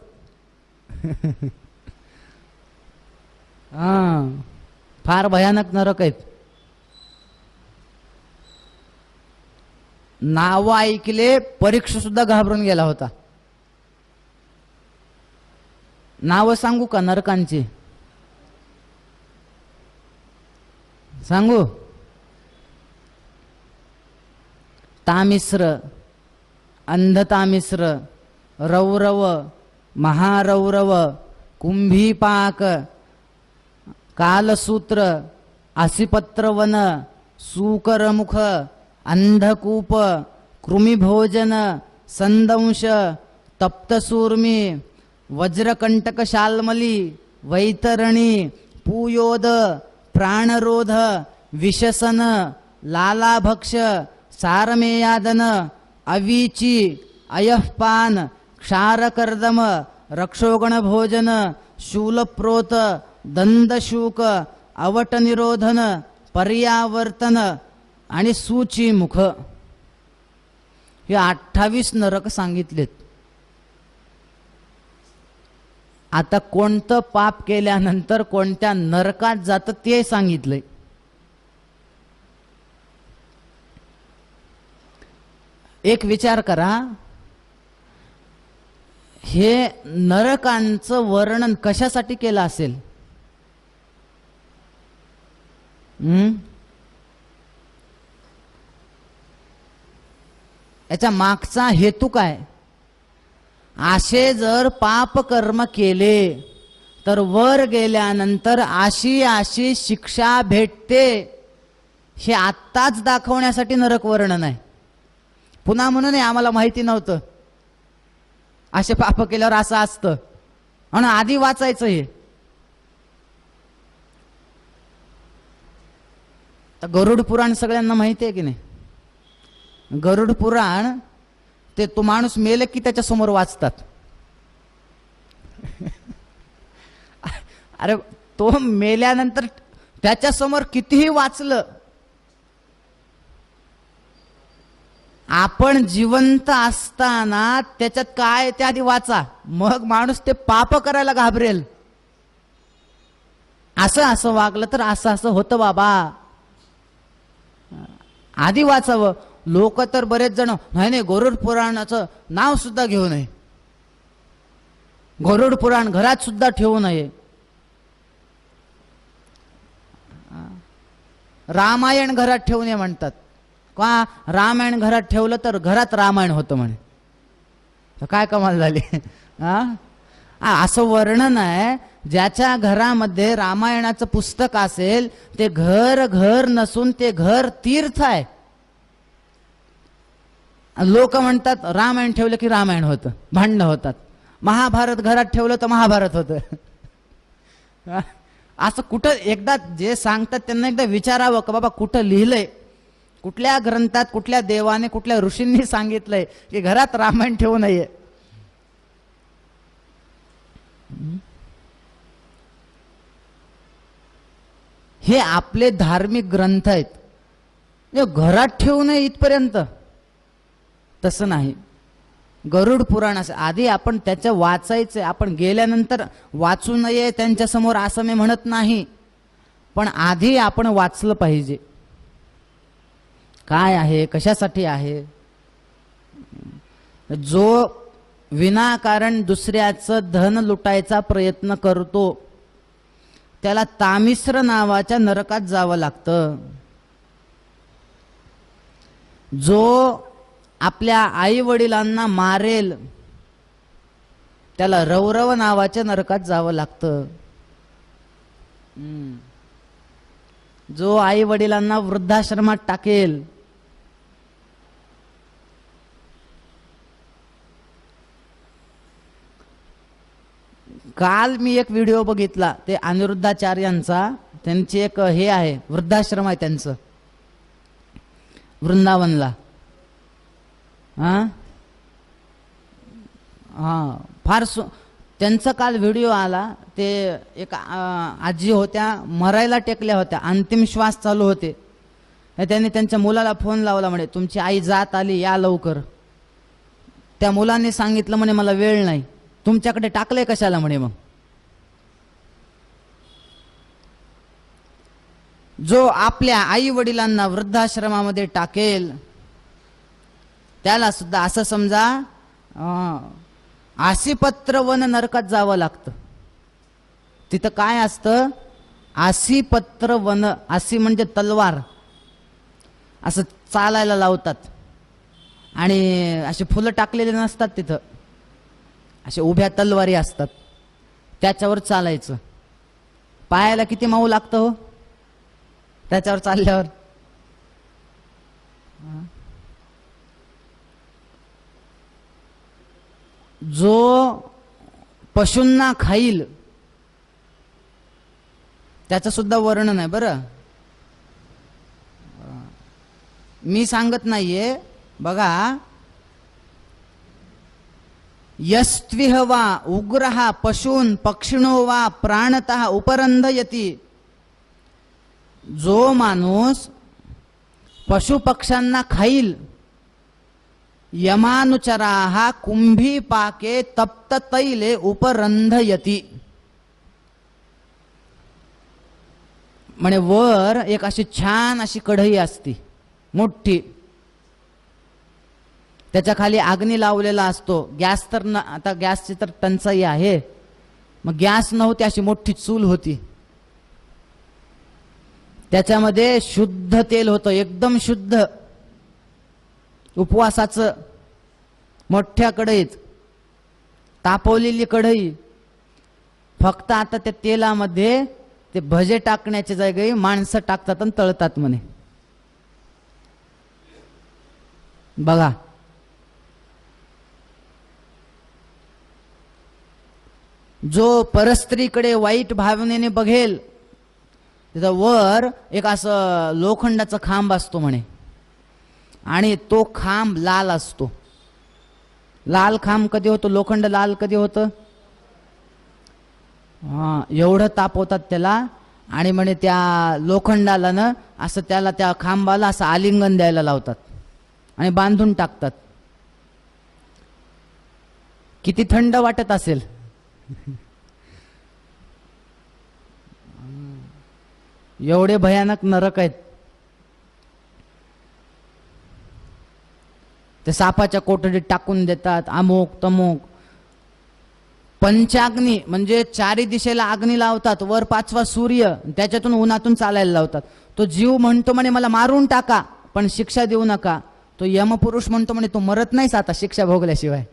फार भयानक नरक आहेत. नाव ऐकले, परीक्षा सुद्धा घाबरून गेला होता. नाव सांगू का नरकांची? सांगू? तामिश्र, अंधतामिश्र, रौरव, महारौरव, कुंभीपाक, कालसूत्र, आसिपत्रवन, सूकरमुख, अंधकूप, कृमिभोजन, संदंश, तप्तसूर्मी, वज्रकंटक शाल्मली, वैतरणी, पूयोद, प्राणरोध, विशसन, लालाभक्ष, सारमेयादन, अवीची, अयःपान, क्षारकर्दम, रक्षोगण भोजन, शूलप्रोत, दंदशूक, अवटनिरोधन, पर्यावर्तन आणि सूचीमुख, हे 28 नरक सांगितलेत. आता कोणतं पाप केल्यानंतर कोणत्या नरकात जातं ते सांगितलंय. एक विचार करा, हे नरकांचं वर्णन कशासाठी केलं असेल? याच्या मागचा हेतू काय? असे जर पाप कर्म केले तर वर गेल्यानंतर अशी शिक्षा भेटते, हे आत्ताच दाखवण्यासाठी नरक वर्णन आहे. पुन्हा म्हणून आम्हाला माहिती नव्हतं. असे पाप केल्यावर असं असतं आणि आधी वाचायचं हे. तर गरुड पुराण सगळ्यांना माहिती आहे की नाही? गरुड पुराण ते तो माणूस मेले की त्याच्या समोर वाचतात. अरे तो मेल्यानंतर त्याच्या समोर कितीही वाचलं, आपण जिवंत असताना त्याच्यात काय ते आधी वाचा, मग माणूस ते पाप करायला घाबरेल. असं असं वागलं तर असं असं होतं बाबा, आधी वाचावं. लोक तर बरेच जण नाही नाही गरुड पुराणाचं नाव सुद्धा घेऊ नये, गरुड पुराण घरात सुद्धा ठेवू नये. रामायण घरात ठेवू नये म्हणतात. का? रामायण घरात ठेवलं तर घरात रामायण होतं म्हणे. काय कमाल झाली. असं वर्णन आहे, ज्याच्या घरामध्ये रामायणाचं पुस्तक असेल ते घर घर नसून ते घर तीर्थ आहे. लोक म्हणतात रामायण ठेवलं की रामायण होतं, भांडणं होतात. महाभारत घरात ठेवलं तर महाभारत होतं. असं कुठं, एकदा जे सांगतात त्यांना एकदा विचारावं का बाबा कुठं लिहिलंय, कुठल्या ग्रंथात, कुठल्या देवाने, कुठल्या ऋषींनी सांगितलंय की घरात रामायण ठेवू नये. हे आपले धार्मिक ग्रंथ आहेत, घरात ठेवू नये इथपर्यंत. तसं नाही. गरुड पुराण असं आधी आपण त्याचं वाचायचं, आपण गेल्यानंतर वाचू नये त्यांच्यासमोर असं मी म्हणत नाही, पण आधी आपण वाचलं पाहिजे. काय आहे, कशासाठी आहे. जो विनाकारण दुसऱ्याचं धन लुटायचा प्रयत्न करतो त्याला तामिश्र नावाच्या नरकात जावं लागतं. जो आपल्या आई वडिलांना मारेल त्याला रौरव नावाच्या नरकात जावं लागतं. जो आई वडिलांना वृद्धाश्रमात टाकेल, काल मी एक व्हिडिओ बघितला, ते अनिरुद्धाचार्यांचा, त्यांची एक हे आहे, वृद्धाश्रम आहे त्यांचं वृंदावनला. फार त्यांचा काल व्हिडिओ आला. ते एक आजी होत्या, मरायला टेकल्या होत्या, अंतिम श्वास चालू होते. त्यांनी त्यांच्या मुलाला फोन लावला, म्हणे तुमची आई जात आली, या लवकर. त्या मुलाने सांगितलं म्हणे मला वेळ नाही. तुमच्याकडे टाकलंय कशाला म्हणे. मग जो आपल्या आई वडिलांना वृद्धाश्रमामध्ये टाकेल त्याला सुद्धा असं समजा आसीपत्र वन नरकात जावं लागतं. तिथं काय असतं, आसीपत्र वन, आसी म्हणजे तलवार, असं चालायला लावतात आणि असे फुलं टाकलेले नसतात तिथं, असे उभ्या तलवारी असतात, त्याच्यावर चालायचं. पायाला किती मऊ लागतं हो त्याच्यावर चालल्यावर. जो पशूंना खाईल त्याचं सुद्धा वर्णन आहे बरं. मी सांगत नाहीये, बघा. यस्त्विह वा उग्रहा पशून पक्षिणो वा प्राणतः उपरंधयति. जो माणूस पशु पक्ष्यांना खाईल, यमानुचराहा कुंभी पाके तप्त तैले उपरंधयति. म्हणे वर एक अशी छान अशी कढई असती मोठी, त्याच्या खाली अग्नी लावलेला असतो. गॅस तर आता गॅसची तर टंचाई आहे, मग गॅस नव्हती, अशी मोठी चूल होती. त्याच्यामध्ये शुद्ध तेल होतं, एकदम शुद्ध, उपवासाचं. मोठ्या कढईत तापवलेली कढई. फक्त आता त्या तेलामध्ये ते भजे टाकण्याच्या जागी माणसं टाकतात आणि तळतात म्हणे. बघा, जो परस्त्रीकडे वाईट भावनेने बघेल, तिथं वर एक असं लोखंडाचा खांब असतो म्हणे, आणि तो खांब लाल असतो. लाल खांब कधी होतो? लोखंड लाल कधी होतं? एवढं तापवतात त्याला, आणि म्हणे त्या लोखंडाला ना असं त्याला त्या खांबाला असं आलिंगन द्यायला लावतात आणि बांधून टाकतात. किती थंड वाटत असेल. एवढे भयानक नरक आहेत. ते सापाच्या कोठडीत टाकून देतात, अमुक तमुक. पंचाग्नी म्हणजे चारी दिशेला अग्नी लावतात, वर पाचवा सूर्य, त्याच्यातून उन्हातून चालायला लावतात. तो जीव म्हणतो म्हणे मला मारून टाका पण शिक्षा देऊ नका. तो यमपुरुष म्हणतो म्हणे तू मरत नाहीस आता शिक्षा भोगल्याशिवाय.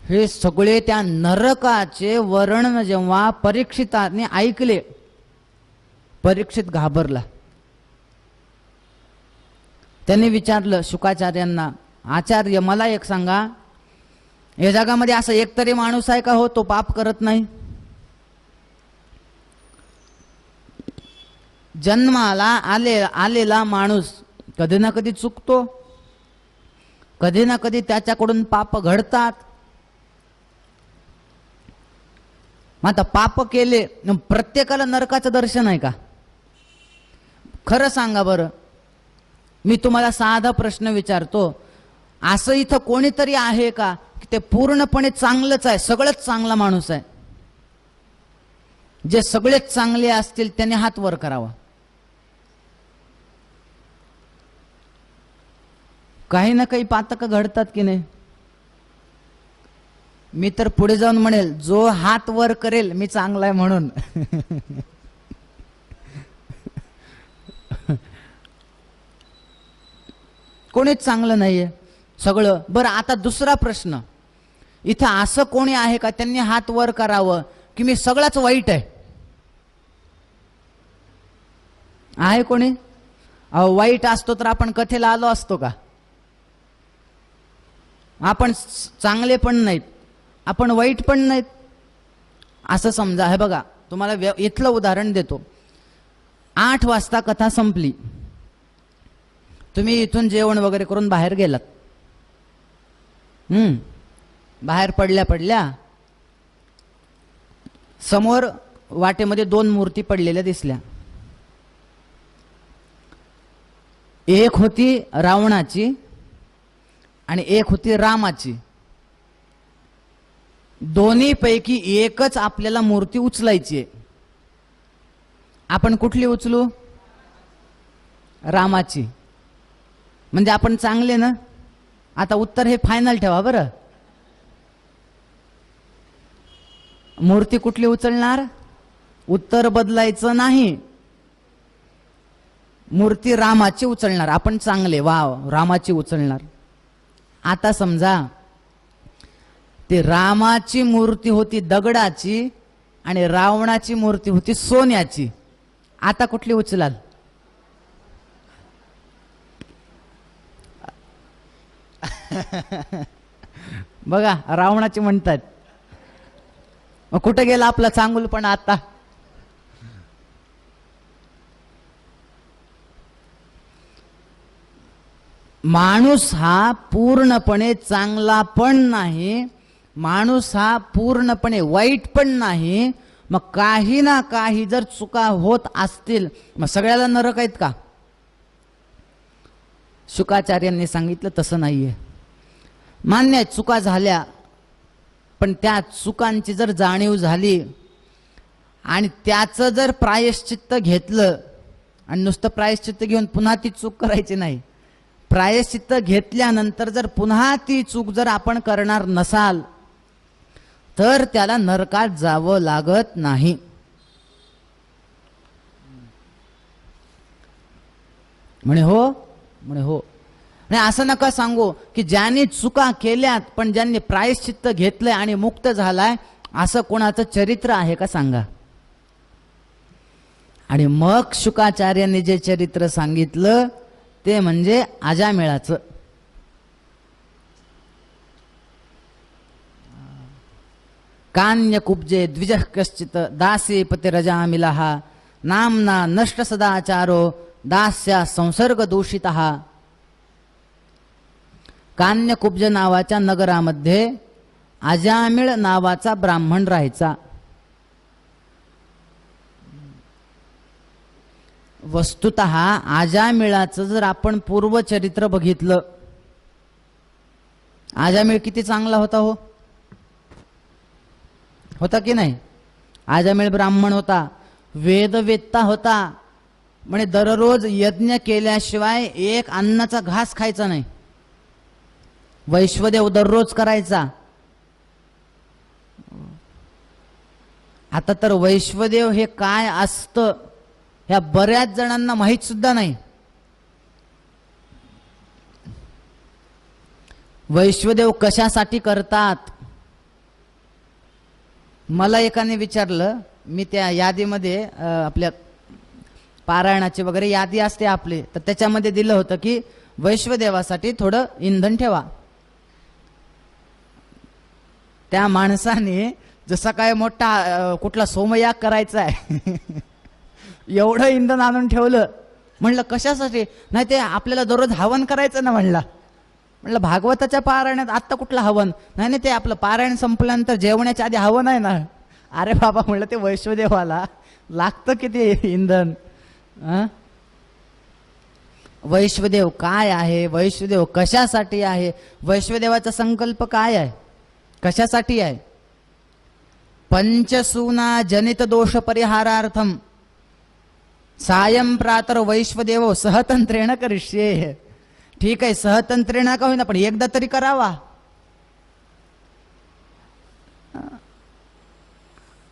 हे सगळे त्या नरकाचे वर्णन जेव्हा परीक्षिताने ऐकले, परीक्षित घाबरला. त्यांनी विचारलं शुकाचार्यांना, आचार्य मला एक सांगा, या जगामध्ये असं एकतरी माणूस आहे का हो तो पाप करत नाही? जन्माला आलेला माणूस कधी ना कधी चुकतो, कधी ना कधी त्याच्याकडून पाप घडतात. मग आता पाप केले प्रत्येकाला नरकाचं दर्शन आहे का? खरं सांगा बरं. मी तुम्हाला साधा प्रश्न विचारतो, असं इथं कोणीतरी आहे का की ते पूर्णपणे चांगलंच आहे, सगळंच चांगला माणूस आहे? जे सगळेच चांगले असतील त्याने हात वर करावा. काही ना काही पातक घडतात की नाही? मी तर पुढे जाऊन म्हणेल, जो हात वर करेल मी चांगला आहे म्हणून. कोणीच चांगलं नाहीये, सगळं बरं. आता दुसरा प्रश्न, इथं असं कोणी आहे का त्यांनी हात वर करावं की मी सगळंच वाईट आहे? आहे कोणी? वाईट असतो तर आपण कथेला आलो असतो का? आपण चांगले पण नाहीत, आपण वाईट पण नाहीत, असं समजा. हे बघा तुम्हाला इथलं उदाहरण देतो. 8 वाजता कथा संपली, तुम्ही इथून जेवण वगैरे करून बाहेर गेलात. बाहेर पडल्या समोर वाटेमध्ये 2 मूर्ती पडलेल्या दिसल्या. एक होती रावणाची आणि एक होती रामाची. दोन्ही पैकी एकच आपल्याला मूर्ती उचलायची आहे. आपण कुठली उचलू? रामाची. म्हणजे आपण चांगले ना? आता उत्तर हे फायनल ठेवा बरं. मूर्ती कुठली उचलणार? उत्तर बदलायचं नाही. मूर्ती रामाची उचलणार. आपण चांगले, वाव, रामाची उचलणार. आता समजा ती रामाची मूर्ती होती दगडाची आणि रावणाची मूर्ती होती सोन्याची. आता कुठली उचलाल? बघा रावणाची म्हणतात. मग कुठे गेला आपला चांगुलपणा आता? माणूस हा पूर्णपणे चांगला पण नाही, माणूस हा पूर्णपणे वाईट पण नाही. मग काही ना काही जर चुका होत असतील मग सगळ्याला नरक आहेत का? शुकाचार्यांनी सांगितलं तसं नाहीये. मान्य आहे चुका झाल्या, पण त्या चुकांची जर जाणीव झाली आणि त्याचं जर प्रायश्चित्त घेतलं, आणि नुसतं प्रायश्चित्त घेऊन पुन्हा ती चूक करायची नाही, प्रायश्चित्त घेतल्यानंतर जर पुन्हा ती चूक जर आपण करणार नसाल तर त्याला नरकात जावं लागत नाही. म्हणे हो, म्हणे हो. नाही असं नका सांगू की ज्यांनी चुका केल्यात पण ज्यांनी प्रायश्चित्त घेतलंय आणि मुक्त झालाय असं कोणाचं चरित्र आहे का सांगा? आणि मग शुकाचार्यांनी जे चरित्र सांगितलं ते म्हणजे अजामिळाचं. कान्य कुब्जे द्विजः कश्चित दासी पतिरजामिलः नामना नष्ट सदाचारो दास्या संसर्ग दूषितः. कान्यकुब्ज नावाच्या नगरामध्ये अजामिळ नावाचा ब्राह्मण राहायचा. वस्तुतः अजामिळाचं जर आपण पूर्वचरित्र बघितलं, अजामिळ किती चांगला होता हो, होता की नाही? अजामिळ ब्राह्मण होता, वेदवेत्ता होता, म्हणजे दररोज यज्ञ केल्याशिवाय एक अन्नाचा घास खायचा नाही. वैश्वदेव दररोज करायचा. आता तर वैश्वदेव हे काय असतं ह्या बऱ्याच जणांना माहीत सुद्धा नाही. वैश्वदेव कशासाठी करतात? मला एकाने विचारलं, मी त्या यादीमध्ये आपल्या पारायणाची वगैरे यादी असते आपली, तर त्याच्यामध्ये दिलं होतं की वैश्वदेवासाठी थोडं इंधन ठेवा. त्या माणसाने जसा काय मोठा कुठला सोमयाग करायचा आहे एवढं इंधन आणून ठेवलं. म्हणलं कशासाठी? नाही ते आपल्याला दररोज हवन करायचं ना. म्हणलं भागवताच्या पारायणात आत्ता कुठलं हवन? नाही नाही, ते आपलं पारायण संपल्यानंतर जेवण्याच्या आधी हवन आहे ना. अरे बाबा, म्हणलं ते वैश्वदेवाला लागतं किती इंधन. वैश्वदेव काय आहे? वैश्वदेव कशासाठी आहे? वैश्वदेवाचा संकल्प काय आहे? कशासाठी आहे? पंचसूना जनित दोष परिहारार्थम सायं प्रातर वैश्वदेव सहतंत्रेण करिष्ये. ठीक आहे, सहतंत्रेण का होईना, पण एकदा तरी करावा.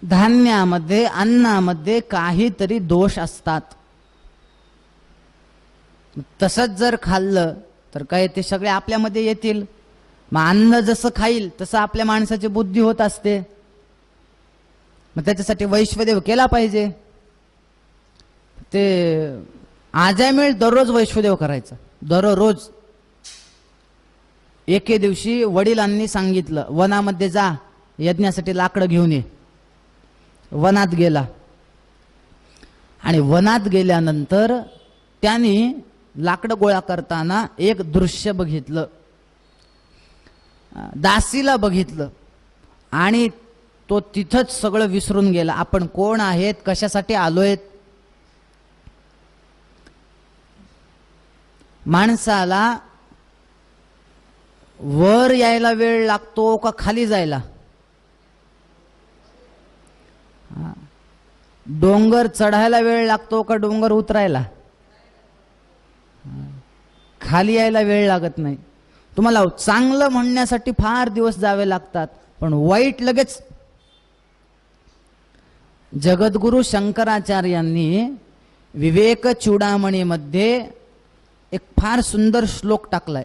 धान्यामध्ये, अन्नामध्ये काहीतरी दोष असतात. तसंच जर खाल्लं तर काय ते सगळे आपल्यामध्ये येतील. मग अन्न जसं खाईल तसं आपल्या माणसाची बुद्धी होत असते. मग त्याच्यासाठी वैश्वदेव केला पाहिजे. ते अजामिळ दररोज वैश्वदेव करायचा, दररोज. एके दिवशी वडिलांनी सांगितलं, वनामध्ये जा, यज्ञासाठी लाकडं घेऊन ये. वनात गेला आणि वनात गेल्यानंतर त्यांनी लाकडं गोळा करताना एक दृश्य बघितलं. दासीला बघितलं आणि तो तिथंच सगळं विसरून गेला. आपण कोण आहेत, कशासाठी आलोय? माणसाला वर यायला वेळ लागतो का खाली जायला? डोंगर चढायला वेळ लागतो का डोंगर उतरायला? खाली यायला वेळ लागत नाही. तुम्हाला चांगलं म्हणण्यासाठी फार दिवस जावे लागतात, पण वाईट लगेच. जगद्गुरु शंकराचार्यांनी विवेक चूडामणीमध्ये एक फार सुंदर श्लोक टाकलाय.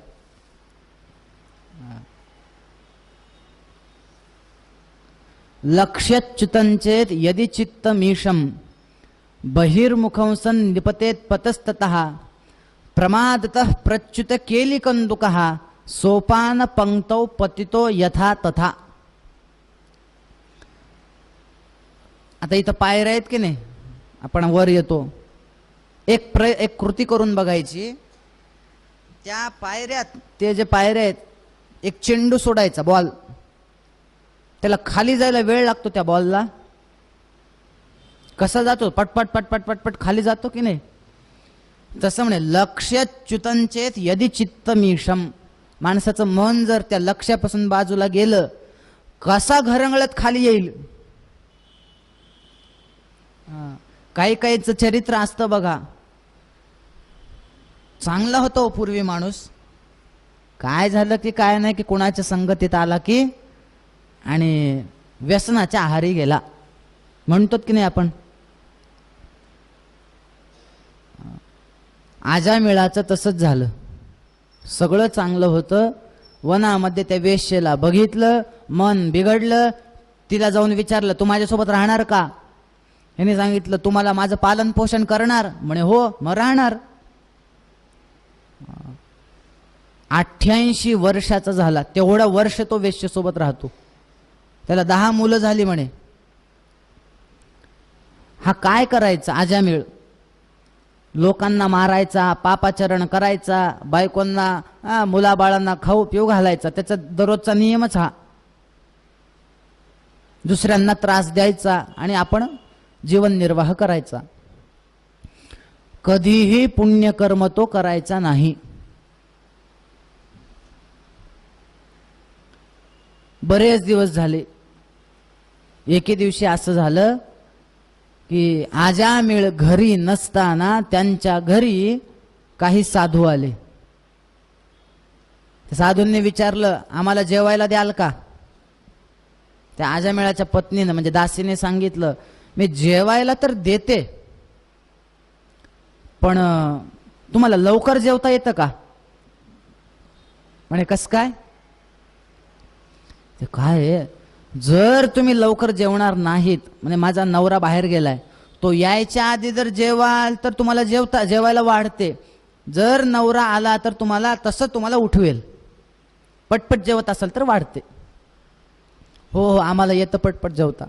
लक्ष्यच्युतंचेत यदि चित्तमीशम बहिर्मुखं सन् निपतेत पतस्ततः प्रमादतः प्रच्युत केलिकंदुकः सोपान पंक्तौ पतितो यथा तथा. आता इथं पायऱ्या आहेत की नाही, आपण वर येतो. एक कृती करून बघायची. त्या पायऱ्यात, ते जे पायऱ्या आहेत, एक चेंडू सोडायचा, बॉल. त्याला खाली जायला वेळ लागतो. त्या बॉलला कसा जातो? पटपट पटपट पटपट खाली जातो की नाही? तसं म्हणे, लक्ष्यच्युतंचेत यदि चित्तमीशम. माणसाचं मन जर त्या लक्ष्यापासून बाजूला गेलं, कसा घरंगळत खाली येईल. काही काहीचं चरित्र असतं बघा. चांगला होतो पूर्वी माणूस, काय झालं की काय नाही की कोणाच्या संगतीत आला की आणि व्यसनाच्या आहारी गेला, म्हणतो की नाही आपण. अजामिळाचं तसंच झालं. सगळं चांगलं होतं. वनामध्ये त्या वेश्येला बघितलं, मन बिघडलं. तिला जाऊन विचारलं, तू माझ्यासोबत राहणार का? ह्याने सांगितलं तुम्हाला माझं पालन पोषण करणार? म्हणे हो. मग राहणार. 88 वर्षाचा झाला, तेवढं वर्ष तो वेश्येसोबत राहतो. त्याला 10 मुलं झाली म्हणे. हा काय करायचा? अजामिळ लोकांना मारायचा, पापाचरण करायचा, बायकोंना मुलाबाळांना खाऊ पिऊ घालायचा. त्याचा दररोजचा नियमच हा. दुसऱ्यांना त्रास द्यायचा आणि आपण जीवन निर्वाह करायचा. कधीही पुण्यकर्म तो करायचा नाही. बरेच दिवस झाले. एके दिवशी असं झालं की अजामिळ घरी नसताना त्यांच्या घरी काही साधू आले. साधूंनी विचारलं आम्हाला जेवायला द्याल का? त्या अजामिळाच्या पत्नीनं म्हणजे दासीने सांगितलं मी जेवायला तर देते, पण तुम्हाला लवकर जेवता येतं का? म्हणे कस काय? ते काय जर तुम्ही लवकर जेवणार नाहीत, म्हणजे माझा नवरा बाहेर गेलाय, तो यायच्या आधी जर जेवाल तर तुम्हाला जेवायला वाढते. जर नवरा आला तर तुम्हाला उठवेल. पटपट जेवत असाल तर वाढते. हो हो आम्हाला येतं पटपट जेवता.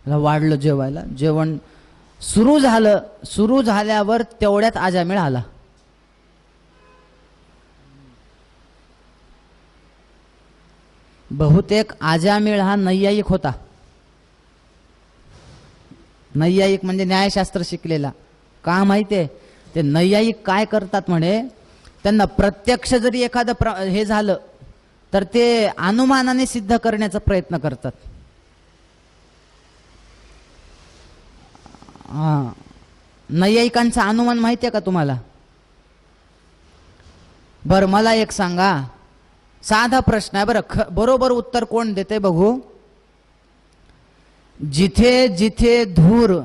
वाढलं जेवायला. जेवण सुरू झालं. सुरू झाल्यावर तेवढ्यात अजामिळ आला. बहुतेक अजामिळ हा नैयायिक होता. नैयायिक म्हणजे न्यायशास्त्र शिकलेला. का माहितीये? ते नैयायिक काय करतात म्हणे, त्यांना प्रत्यक्ष जरी एखादं हे झालं तर ते अनुमानाने सिद्ध करण्याचा प्रयत्न करतात. नैयायिकांचा अनुमान माहिती आहे का तुम्हाला? बरं मला एक सांगा, साधा प्रश्न आहे बरं, बरोबर उत्तर कोण देते बघू. जिथे जिथे धूर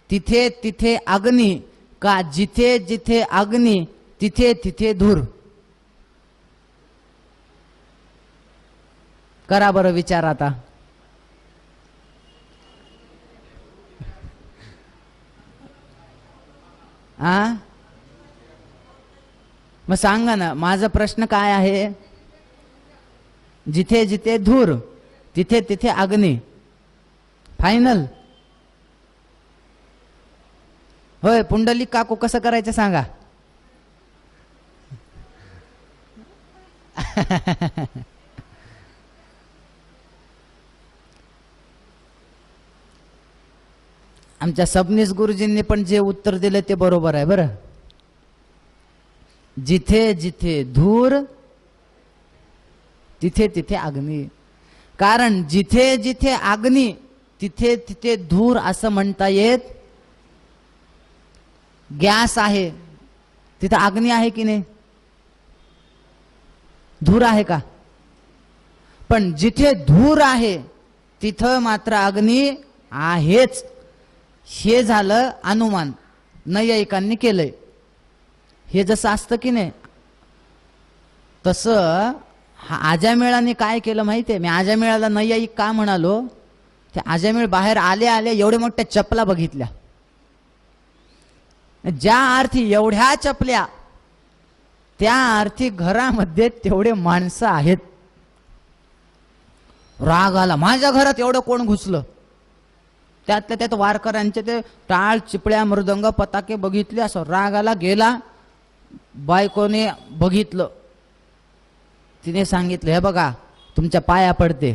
तिथे तिथे अग्नी, का जिथे जिथे अग्नी तिथे तिथे धूर? करा बरं विचार आता. मग सांगा ना, माझा प्रश्न काय आहे? जिथे जिथे धूर तिथे तिथे अग्नी. फायनल? होय पुंडलिक काकू, कसं करायचं सांगा. आमच्या सबनीस गुरुजींनी पण जे उत्तर दिलं ते बरोबर आहे बरं. जिथे जिथे धूर तिथे तिथे अग्नी. कारण जिथे जिथे अग्नी तिथे तिथे धूर असं म्हणता येत. गॅस आहे तिथे अग्नी आहे की नाही? धूर आहे का? पण जिथे धूर आहे तिथं मात्र अग्नी आहेच. हे झालं अनुमान नैयायिकांनी केलंय. हे जसं असतं की नाही तसं हा अजामिळाने काय केलं माहितीये? मी अजामिळाला नैयायिक का म्हणालो, ते अजामिळ बाहेर आले आले एवढ्या मोठ्या चपला बघितल्या. ज्या अर्थी एवढ्या चपल्या, त्या अर्थी घरामध्ये तेवढे माणसं आहेत. राग आला, माझ्या घरात एवढं कोण घुसलं? त्यातल्या त्यात वारकऱ्यांचे ते टाळ चिपळ्या मृदंग पताके बघितले. असं रागाला गेला. बायकोने बघितलं, तिने सांगितलं हे बघा तुमच्या पाया पडते,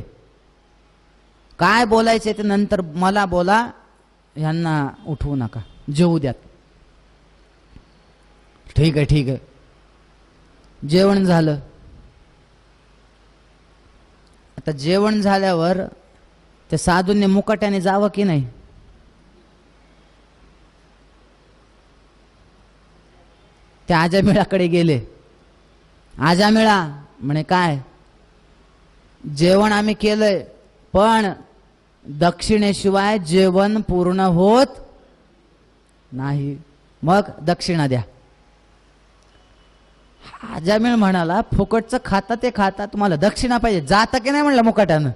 काय बोलायचे ते नंतर मला बोला, ह्यांना उठवू नका, जेवू द्यात. ठीक आहे ठीक आहे. जेवण झालं. आता जेवण झाल्यावर ते साधूंनी मुकाट्याने जावं की नाही? त्या अजामिळाकडे गेले. अजामिळा म्हणे काय? जेवण आम्ही केलंय, पण दक्षिणेशिवाय जेवण पूर्ण होत नाही, मग दक्षिणा द्या. अजामिळ म्हणाला फुकटचं खाता ते खाता, तुम्हाला दक्षिणा पाहिजे, जाता की नाही म्हणलं मुकाट्यानं.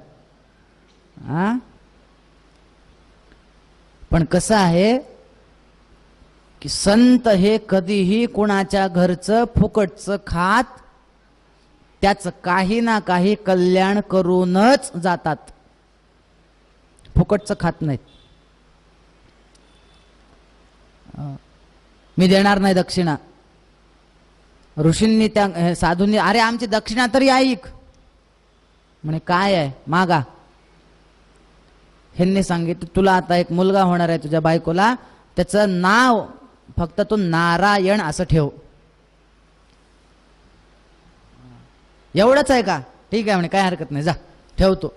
पण कसं आहे की संत हे कधीही कुणाच्या घरचं फुकटचं खात त्याचं काही ना काही कल्याण करूनच जातात, फुकटचं खात नाहीत. मी देणार नाही दक्षिणा. ऋषींनी त्या साधूंनी, अरे आमची दक्षिणा तरी ऐक म्हणे. काय आहे मागा. ह्यांनी सांगितलं तुला आता एक मुलगा होणार आहे तुझ्या बायकोला, त्याचं नाव फक्त तू नारायण असं ठेव. एवढंच आहे का? ठीक आहे म्हणे, काय हरकत नाही, जा ठेवतो.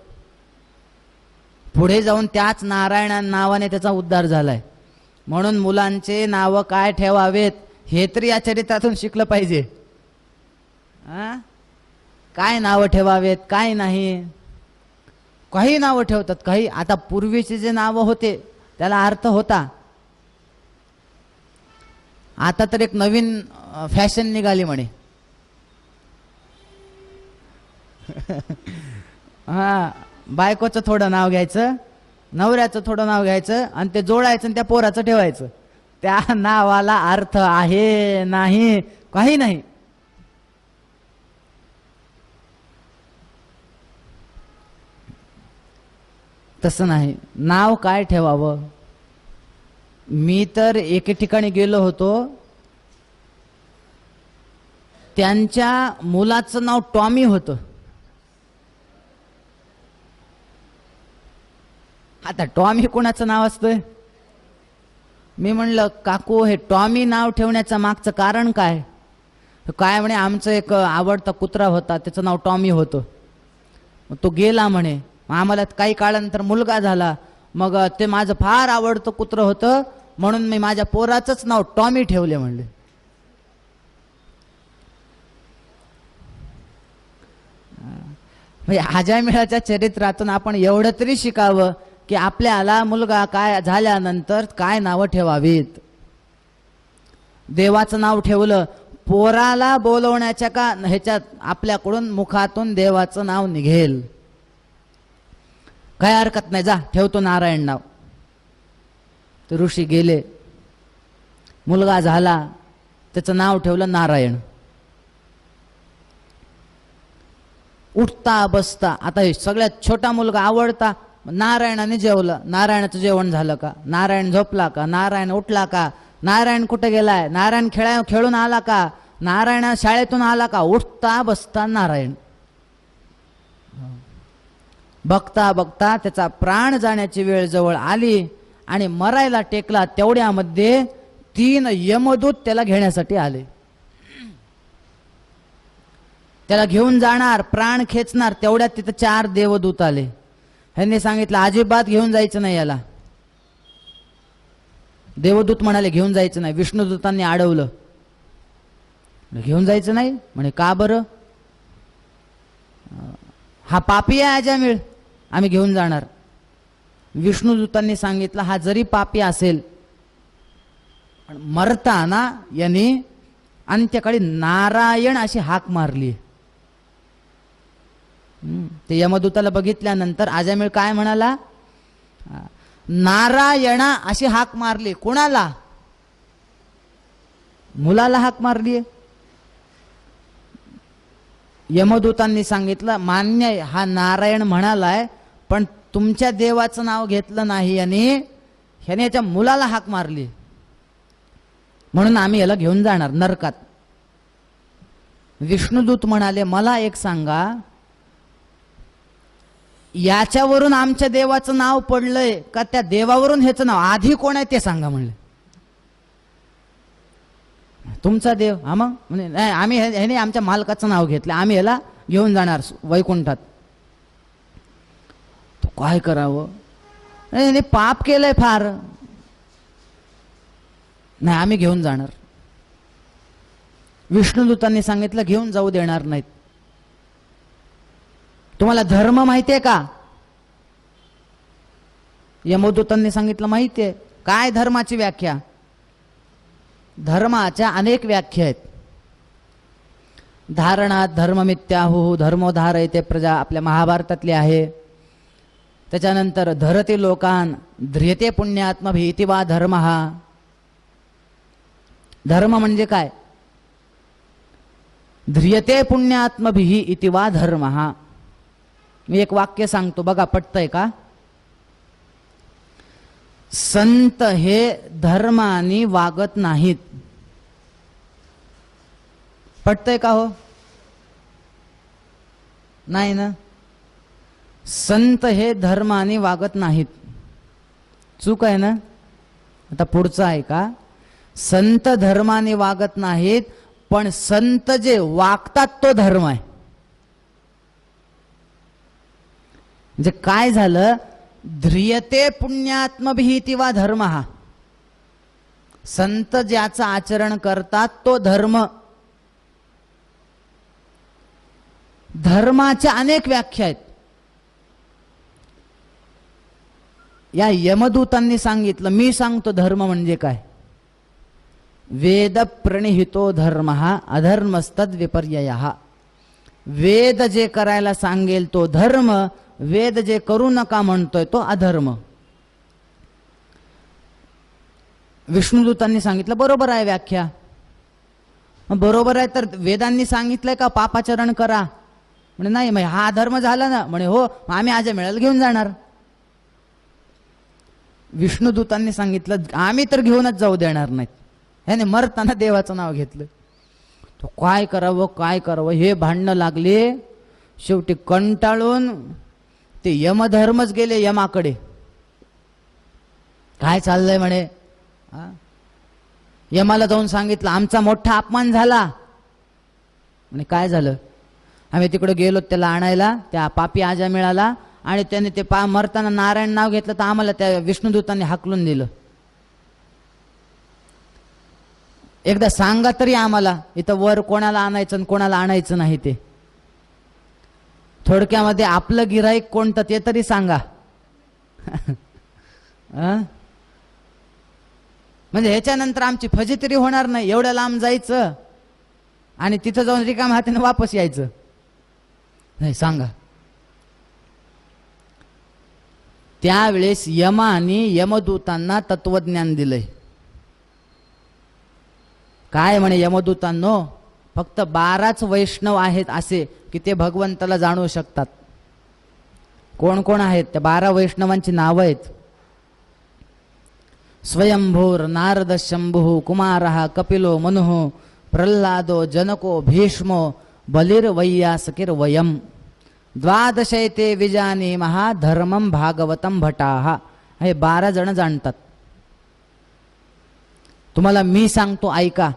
पुढे जाऊन त्याच नारायण नावाने त्याचा उद्धार झालाय. म्हणून मुलांचे नाव काय ठेवावेत हे तरी या चरित्रातून शिकलं पाहिजे. काय नाव ठेवावेत काय नाही, काही नावं ठेवतात काही. आता पूर्वीचे जे नावं होते त्याला अर्थ होता. आता तर एक नवीन फॅशन निघाली म्हणे. बायकोचं थोडं नाव घ्यायचं, नवऱ्याचं थोडं नाव घ्यायचं आणि ते जोडायचं आणि त्या पोराचं ठेवायचं. त्या नावाला अर्थ आहे नाही काही नाही. तसं नाही. नाव काय ठेवावं. मी तर एके ठिकाणी गेलो होतो, त्यांच्या मुलाचं नाव टॉमी होतं. आता टॉमी कोणाचं नाव असतंय. मी म्हणलं काकू हे टॉमी नाव ठेवण्याचं मागचं कारण काय. काय म्हणे आमचं एक आवडता कुत्रा होता त्याचं नाव टॉमी होतं, तो गेला म्हणे. आम्हाला काही काळानंतर मुलगा झाला, मग ते माझं फार आवडतं कुत्रं होतं म्हणून मी माझ्या पोराचंच नाव टॉमी ठेवले म्हणले. म्हणजे अजामिळाच्या चरित्रातून आपण एवढं तरी शिकावं की आपल्याला मुलगा काय झाल्यानंतर काय नावं ठेवावीत. देवाचं नाव ठेवलं, पोराला बोलवण्याच्या का ह्याच्यात आपल्याकडून मुखातून देवाचं नाव निघेल, काय हरकत नाही, जा ठेवतो नारायण नाव. तर ऋषी गेले, मुलगा झाला, त्याचं नाव ठेवलं नारायण. उठता बसता आता हे सगळ्यात छोटा मुलगा आवडता, नारायणाने जेवलं. नारायणाचं जेवण झालं का, नारायण झोपला का, नारायण उठला का, नारायण कुठे गेलाय, नारायण खेळून आला का, नारायण शाळेतून आला का, उठता बसता नारायण. बघता बघता त्याचा प्राण जाण्याची वेळ जवळ आली आणि मरायला टेकला. तेवढ्यामध्ये 3 यमदूत त्याला घेण्यासाठी आले. त्याला घेऊन जाणार, प्राण खेचणार. तेवढ्यात तिथं 4 देवदूत आले. ह्यांनी सांगितलं अजिबात घेऊन जायचं नाही याला. देवदूत म्हणाले घेऊन जायचं नाही. विष्णुदूतांनी अडवलं, घेऊन जायचं नाही म्हणे. का बरं. हा पापी आहे अजामिळ, आम्ही घेऊन जाणार. विष्णुदूतांनी सांगितलं हा जरी पापी असेल पण मरताना यांनी अंत्यकाळी नारायण अशी हाक मारली. ते यमदूताला बघितल्यानंतर अजामिळ काय म्हणाला, नारायणा अशी हाक मारली. कोणाला. मुलाला हाक मारली. यमदूतांनी सांगितलं मान्य आहे, हा नारायण म्हणालाय पण तुमच्या देवाचं नाव घेतलं नाही आणि ह्याने याच्या मुलाला हाक मारली, म्हणून आम्ही याला घेऊन जाणार नरकात. विष्णुदूत म्हणाले मला एक सांगा, याच्यावरून आमच्या देवाचं नाव पडलंय का त्या देवावरून ह्याचं नाव, आधी कोण आहे ते सांगा म्हणले. तुमचा देव. हा मग म्हणजे नाही, आम्ही ह्याने आमच्या मालकाचं नाव घेतलं, आम्ही ह्याला घेऊन जाणार वैकुंठात. तो काय करावं, ह्याने पाप केलंय फार. नाही आम्ही घेऊन जाणार. विष्णुदूतांनी सांगितलं घेऊन जाऊ देणार नाहीत. तुम्हाला धर्म माहितीये का. यमदूतांनी सांगितलं माहितीये. काय धर्माची व्याख्या. धर्माच्या अनेक व्याख्या आहेत. धारणात धर्ममित्याहु धर्मोधारयते प्रजा आपल्या महाभारतातली आहे. त्याच्यानंतर धरती लोकान ध्रियते पुण्यात्मभिः इति वा धर्मः. धर्म म्हणजे काय? ध्रियते पुण्यात्मभिः इति वा धर्मः. मी एक वाक्य सांगतो बघा, पटतंय का? संत हे धर्माने वागत नाहीत. पटतंय का हो? नाही ना. संत हे धर्माने वागत नाहीत. चूक आहे ना. आता पुढचं आहे का? संत धर्माने वागत नाहीत, पण संत जे वागतात तो धर्म आहे. म्हणजे काय झालं? ध्रियते पुण्यात्मभिः इति वा धर्मः. संत ज्याचं आचरण करतात तो धर्म. धर्माच्या अनेक व्याख्या आहेत. या यमदूतांनी सांगितलं, मी सांगतो धर्म म्हणजे काय. वेद प्रणिहितो धर्मः अधर्मस्तद विपर्ययः. वेद जे करायला सांगेल तो धर्म, वेद जे करू नका म्हणतोय तो अधर्म. विष्णुदूतांनी सांगितलं, बरोबर आहे व्याख्या. बरोबर आहे तर वेदांनी सांगितलंय का पापाचरण करा? म्हणे नाही. मग हा अधर्म झाला ना? म्हणे हो, आम्ही आज मेळ्याला घेऊन जाणार. विष्णुदूतांनी सांगितलं, आम्ही तर घेऊनच जाऊ देणार नाहीत. ह्याने मरताना देवाचं नाव घेतलं. तो काय करावं काय करावं हे भांडणं लागले. शेवटी कंटाळून ते यमधर्मच गेले यमाकडे. काय चाललंय म्हणे. यमाला जाऊन सांगितलं, आमचा मोठा अपमान झाला. म्हणे काय झालं? आम्ही तिकडे गेलो त्याला आणायला, त्या पापी आजा मिळाला आणि त्याने ते मरताना नारायण नाव घेतलं, तर आम्हाला त्या विष्णुदूतांनी हाकलून दिलं. एकदा सांगा तरी आम्हाला इथं वर कोणाला आणायचं आणि कोणाला आणायचं नाही ते. थोडक्यामध्ये आपलं गिऱ्हाईक कोणतं ते तरी सांगा. म्हणजे ह्याच्यानंतर आमची फजिती होणार नाही. एवढ्या लांब जायचं आणि तिथं जाऊन रिकाम्या हाताने वापस यायचं नाही. सांगा. त्यावेळेस यमाने यमदूतांना तत्वज्ञान दिलंय. काय म्हणे यमदूतांनो, फक्त 12च वैष्णव आहेत असे की ते भगवंताला जाणू शकतात. कोण कोण आहेत? त्या 12 वैष्णवांची नावं आहेत. स्वयंभूर नारद शंभू कुमारः कपिलो मनुः प्रल्हादो जनको भीष्मो बलिर्वैयासकिर्वयम् 12 विजानीमः धर्मं भागवतं भटाः. हे 12 जण जाणतात. तुम्हाला मी सांगतो ऐका.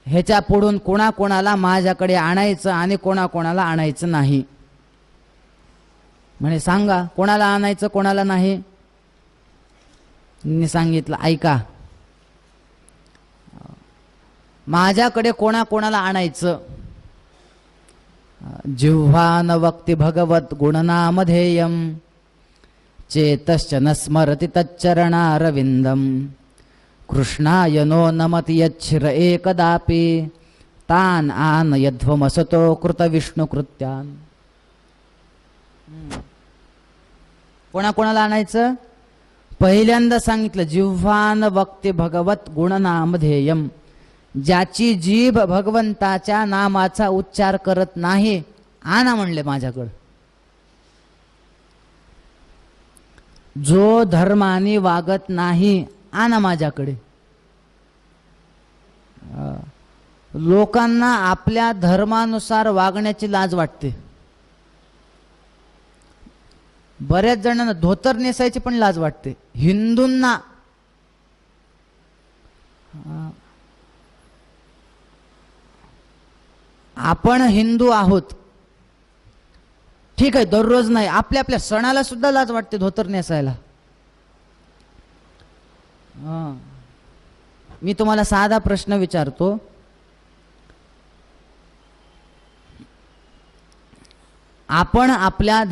ह्याच्या पुढून कोणाकोणाला माझ्याकडे आणायचं आणि कोणाकोणाला आणायचं नाही. म्हणे सांगा कोणाला आणायचं कोणाला नाही. मी सांगितलं ऐका. माझ्याकडे कोणाकोणाला आणायचं. जिह्वान वक्ति भगवत गुणनामधेयम चेतश्च न स्मरति तच्चरणारविंदम कृष्णाय नो नमति यच्छिर एकदापि तान आन यध्वमसतो कृत विष्णु कृत्यान. कोणाकोणाला आणायचं? पहिल्यांदा सांगितलं जिह्वान वक्ति भगवत गुणनामधेयम. ज्याची जीभ भगवंताच्या नामाचा उच्चार करत नाही, आणा म्हणले माझ्याकडे. जो धर्माने वागत नाही, आणा माझ्याकडे. लोकांना आपल्या धर्मानुसार वागण्याची लाज वाटते. बऱ्याच जणांना धोतर नेसायची पण लाज वाटते. हिंदूंना आपण हिंदू आहोत ठीक आहे, दररोज नाही, आपल्या आपल्या सणाला सुद्धा लाज वाटते धोतर नेसायला. मी तुम्हाला साधा प्रश्न विचारतो. आपण आपल्या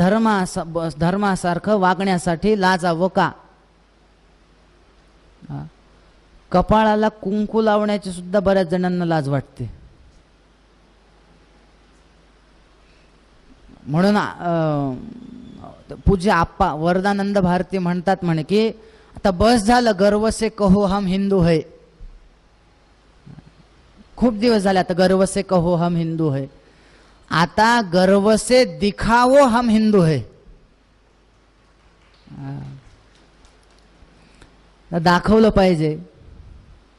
धर्मासारखं वागण्यासाठी लाजावं का? कपाळाला कुंकू लावण्याची सुद्धा बऱ्याच जणांना लाज वाटते. म्हणून पूज्य आप्पा वरदानंद भारती म्हणतात म्हणे की आता बस झालं, गर्व से कहो हम हिंदू है. खूप दिवस झाले आता गर्व से कहो हम हिंदू है. आता गर्व से दिखावो हम हिंदू है. दाखवलं पाहिजे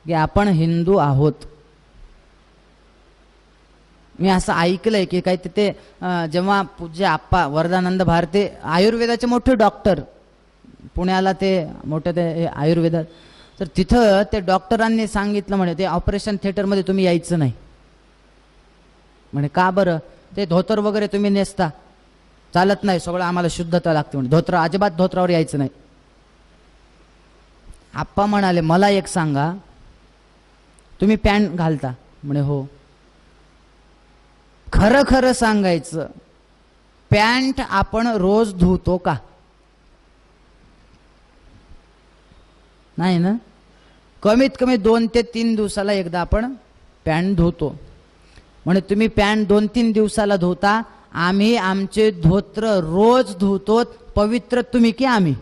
की आपण हिंदू आहोत. मी असं ऐकलंय की काय तिथे जेव्हा पूज्य आप्पा वरदानंद भारती आयुर्वेदाचे मोठे डॉक्टर, पुण्याला ते मोठे ते आयुर्वेदात, तर तिथं ते डॉक्टरांनी सांगितलं म्हणे ते ऑपरेशन थिएटरमध्ये तुम्ही यायचं नाही म्हणे. का बरं? ते धोतर वगैरे तुम्ही नेसता, चालत नाही, सगळं आम्हाला शुद्धता लागते म्हणे. धोतर अजिबात धोत्रावर यायचं नाही. आप्पा म्हणाले मला एक सांगा, तुम्ही पॅन्ट घालता म्हणे हो. खरं खरं सांगायचं, पॅन्ट आपण रोज धुतो का? नाही ना. कमीत कमी 2 ते 3 दिवसाला एकदा आपण पॅन्ट धुतो. म्हणे तुम्ही पॅन्ट 2-3 दिवसाला धुता, आम्ही आमचे धोत्र रोज धुतो. पवित्र तुम्ही की आम्ही?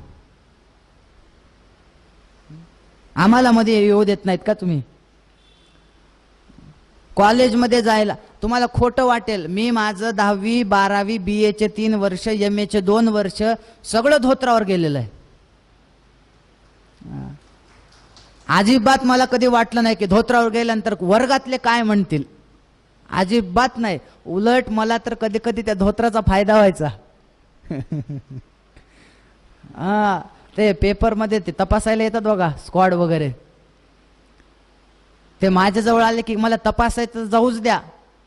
आम्हाला मध्ये येऊ देत नाहीत का तुम्ही? कॉलेजमध्ये जायला तुम्हाला खोटं वाटेल, मी माझं 10वी 12वी BA चे 3 वर्ष, MA चे 2 वर्ष सगळं धोत्रावर गेलेलं आहे. अजिबात मला कधी वाटलं नाही की धोत्रावर गेल्यानंतर वर्गातले काय म्हणतील. अजिबात नाही. उलट मला तर कधी कधी त्या धोत्राचा फायदा व्हायचा. ते पेपरमध्ये ते तपासायला येतात बघा स्क्वॉड वगैरे, ते माझ्याजवळ आले की मला तपासायचं जाऊच द्या,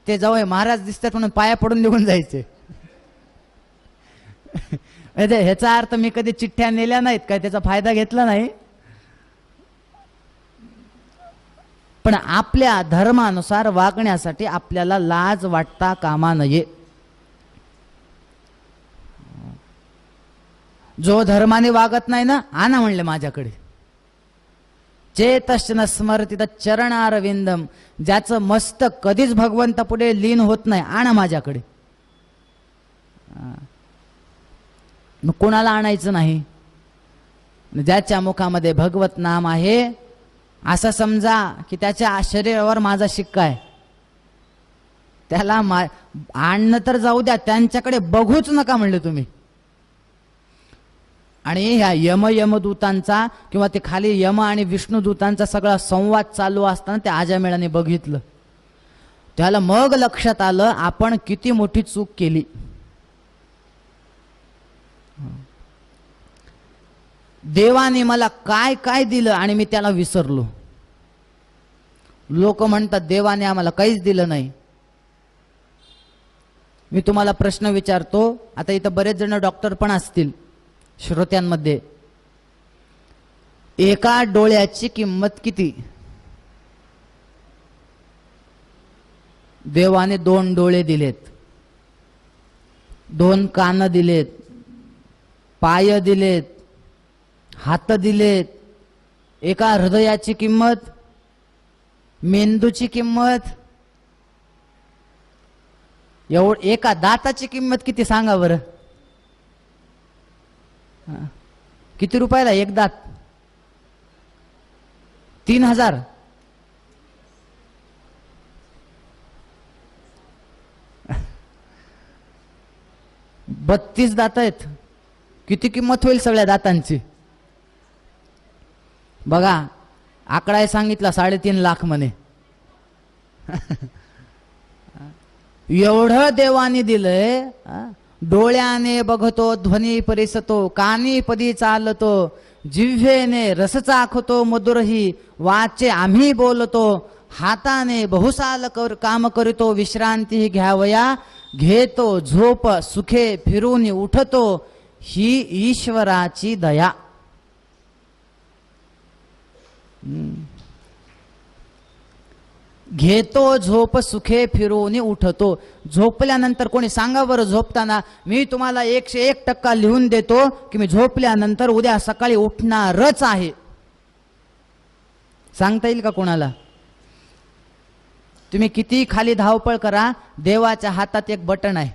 ते जवळ महाराज दिसतात म्हणून पाया पडून निघून जायचे. ह्याचा अर्थ मी कधी चिठ्ठ्या नेल्या नाहीत काय, त्याचा फायदा घेतला नाही. पण आपल्या धर्मानुसार वागण्यासाठी आपल्याला लाज वाटता कामा नये. जो धर्माने वागत नाही ना, आणा म्हणले माझ्याकडे. चेतश्च न स्मरति चरणारविंदम, ज्याचं मस्तक कधीच भगवंतापुढे लीन होत नाही, आणा माझ्याकडे. मग कोणाला आणायचं नाही? ज्याच्या मुखामध्ये भगवत नाम आहे असं समजा की त्याच्या शरीरावर माझा शिक्का आहे. त्याला आणणं तर जाऊ द्या, त्यांच्याकडे बघूच नका म्हणले तुम्ही. आणि ह्या यमदूतांचा किंवा ते खाली यम आणि विष्णुदूतांचा सगळा संवाद चालू असताना त्या आजामेळाने बघितलं. त्याला मग लक्षात आलं आपण किती मोठी चूक केली. देवाने मला काय काय दिलं आणि मी त्याला विसरलो. लोक म्हणतात देवाने आम्हाला काहीच दिलं नाही. मी तुम्हाला प्रश्न विचारतो, आता इथं बरेच जण डॉक्टर पण असतील श्रोत्यांमध्ये, एका डोळ्याची किंमत किती? देवाने 2 डोळे दिलेत, 2 कान दिलेत, पाय दिलेत, हात दिलेत. एका हृदयाची किंमत, मेंदूची किंमत, एका दाताची किंमत किती सांगा बरं? किती रुपयाला एक दात? 3000. बत्तीस दात आहेत. किती किंमत होईल सगळ्या दातांची? बघा आकडा सांगितला 3.5 लाख म्हणे. एवढं देवाने दिलंय. डोळ्याने बघतो ध्वनी परिसतो, कानी पदी चालतो, जिव्हेने रस चाखतो मधुरही, वाचे आम्ही बोलतो, हाताने बहुसाल काम करीतो, विश्रांती घ्यावया घेतो झोप, सुखे फिरून उठतो, ही ईश्वराची दया. घेतो झोप सुखे फिरून उठतो. झोपल्यानंतर कोणी सांगा बरं, झोपताना मी तुम्हाला 101% लिहून देतो की मी झोपल्यानंतर उद्या सकाळी उठणारच आहे, सांगता येईल का कोणाला? तुम्ही किती खाली धावपळ करा, देवाच्या हातात एक बटन आहे.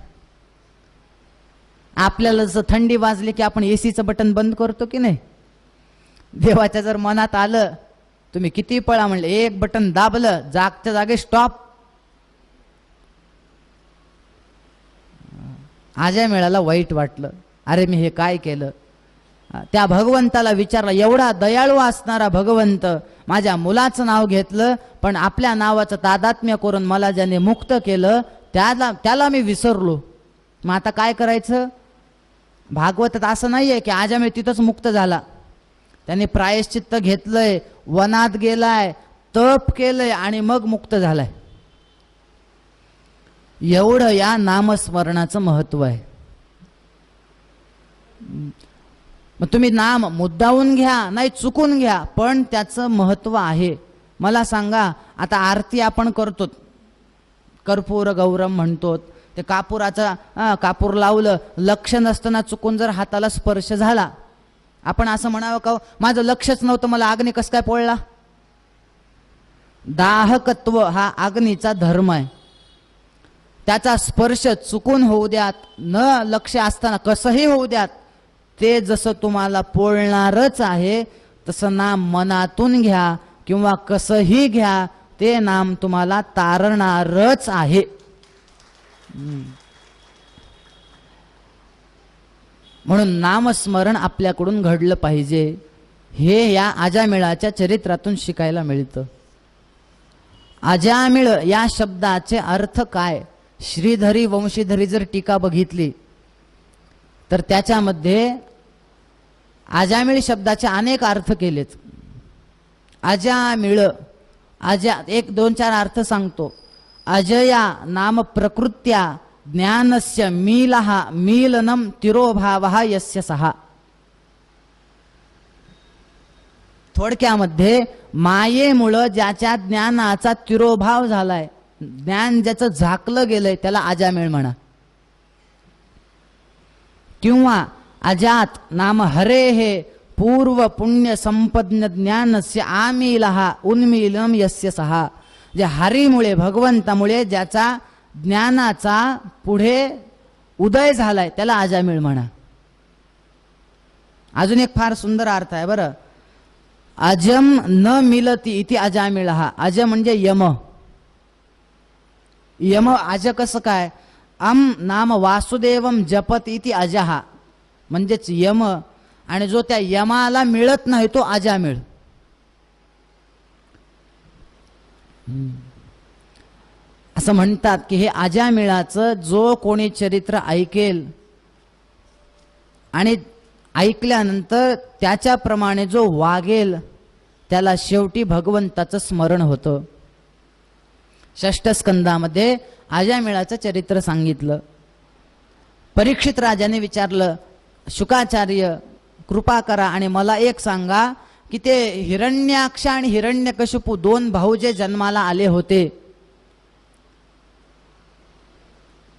आपल्याला जर थंडी वाजली की आपण एसीचं बटन बंद करतो की नाही? देवाच्या जर मनात आलं तुम्ही किती पळा म्हणले, एक बटन दाबलं जागच्या जागे स्टॉप. आजा मिळाला वाईट वाटलं, अरे मी हे काय केलं. त्या भगवंताला विचारलं, एवढा दयाळू असणारा भगवंत माझ्या मुलाचं नाव घेतलं, पण आपल्या नावाचं तादात्म्य करून मला ज्याने मुक्त केलं त्याला मी विसरलो. मग आता काय करायचं? भागवतात असं नाहीये की आजामिळ तिथंच मुक्त झाला. त्याने प्रायश्चित्त घेतलंय, वनात गेलाय, तप केलंय आणि मग मुक्त झालाय. एवढं या नामस्मरणाचं महत्व आहे. मग तुम्ही नाम मुद्दावून घ्या, नाही चुकून घ्या, पण त्याचं महत्व आहे. मला सांगा, आता आरती आपण करतो, कर्पूर गौरम म्हणतो, ते कापूर लावलं, लक्ष नसताना चुकून जर हाताला स्पर्श झाला, आपण असं म्हणावं का माझं लक्षच नव्हतं, मला अग्नी कसं काय पोळला? दाहकत्व हा अग्नीचा धर्म आहे. त्याचा स्पर्श चुकून होऊ द्यात, न लक्ष असताना कसंही होऊ द्यात, ते जसं तुम्हाला पोळणारच आहे, तसं नाम मनातून घ्या किंवा कसंही घ्या, ते नाम तुम्हाला तारणारच आहे. म्हणून नामस्मरण आपल्याकडून घडलं पाहिजे. हे या अजामिळाच्या चरित्रातून शिकायला मिळतं. अजामिळ या शब्दाचे अर्थ काय? श्रीधरी वंशीधरी जर टीका बघितली तर त्याच्यामध्ये अजामिळ शब्दाचे अनेक अर्थ केलेत. अजामिळ, एक दोन चार अर्थ सांगतो. अजया नाम प्रकृत्या ज्ञानस्य मीलहा मीलनम तिरोभावः यस्य सहा. थोडक्यामध्ये मायेमुळं ज्याच्या ज्ञानाचा तिरोभाव झालाय, ज्ञान ज्याचं झाकलं गेलंय, त्याला अजामिळ म्हणा. किंवा अजात नाम हरे हे पूर्व पुण्य संपन्न ज्ञानस्य आमीलहा उन्मीलनम यस्य सहा. जे हरीमुळे भगवंतामुळे ज्याचा ज्ञानाचा पुढे उदय झालाय, त्याला अजामिळ म्हणा. अजून एक फार सुंदर अर्थ आहे बरं. अजम न मिलती इति अजामिळहा. अज म्हणजे यम. यम अज कसं काय? अम नाम वासुदेवम जपत इति अजहा, म्हणजेच यम, आणि जो त्या यमाला मिळत नाही तो अजामिळ. असं म्हणतात की हे अजामिळाचं जो कोणी चरित्र ऐकेल आणि ऐकल्यानंतर त्याच्याप्रमाणे जो वागेल, त्याला शेवटी भगवंताचं स्मरण होतं. षष्ठ स्कंदामध्ये अजामिळाचं चरित्र सांगितलं. परीक्षित राजाने विचारलं, शुकाचार्य कृपा करा आणि मला एक सांगा की ते हिरण्याक्ष आणि हिरण्यकशिपू दोन भाऊ जे जन्माला आले होते,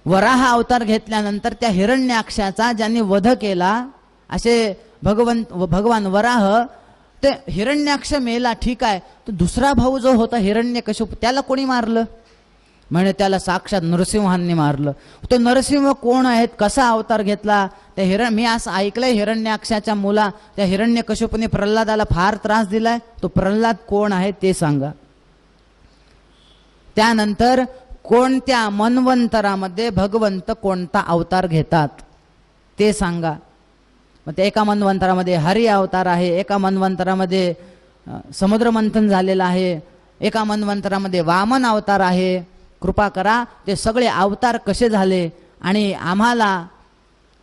वराह अवतार घेतल्यानंतर त्या हिरण्याक्षाचा ज्यांनी वध केला, असे भगवान वराह, ते हिरण्याक्ष मेला, ठीक आहे, तो दुसरा भाऊ जो होता हिरण्यकशिपू, त्याला कोणी मारलं? म्हणे त्याला साक्षात नरसिंहांनी मारलं. तो नरसिंह कोण आहेत, कसा अवतार घेतला? त्या मी असं ऐकलंय हिरण्याक्षाच्या मुला त्या हिरण्यकशिपूने प्रल्हादाला फार त्रास दिलाय, तो प्रल्हाद कोण आहे ते सांगा. त्यानंतर कोणत्या मन्वंतरामध्ये भगवंत कोणता अवतार घेतात ते सांगा. मग त्या एका मन्वंतरामध्ये हरी अवतार आहे, एका मन्वंतरामध्ये समुद्र मंथन झालेलं आहे, एका मन्वंतरामध्ये वामन अवतार आहे. कृपा करा ते सगळे अवतार कसे झाले आणि आम्हाला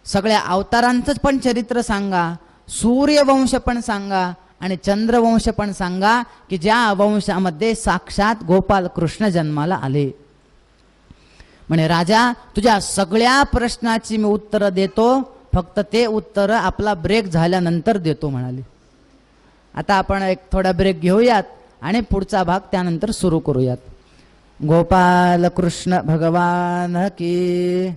सगळ्या अवतारांचंच पण चरित्र सांगा, सूर्यवंश पण सांगा आणि चंद्रवंश पण सांगा की ज्या वंशामध्ये साक्षात गोपाल कृष्ण जन्माला आले. म्हणे राजा, तुझ्या सगळ्या प्रश्नाची मी उत्तर देतो, फक्त ते उत्तर आपला ब्रेक झाल्यानंतर देतो म्हणाले. आता आपण एक थोडा ब्रेक घेऊयात आणि पुढचा भाग त्यानंतर सुरू करूयात. गोपाल कृष्ण भगवान की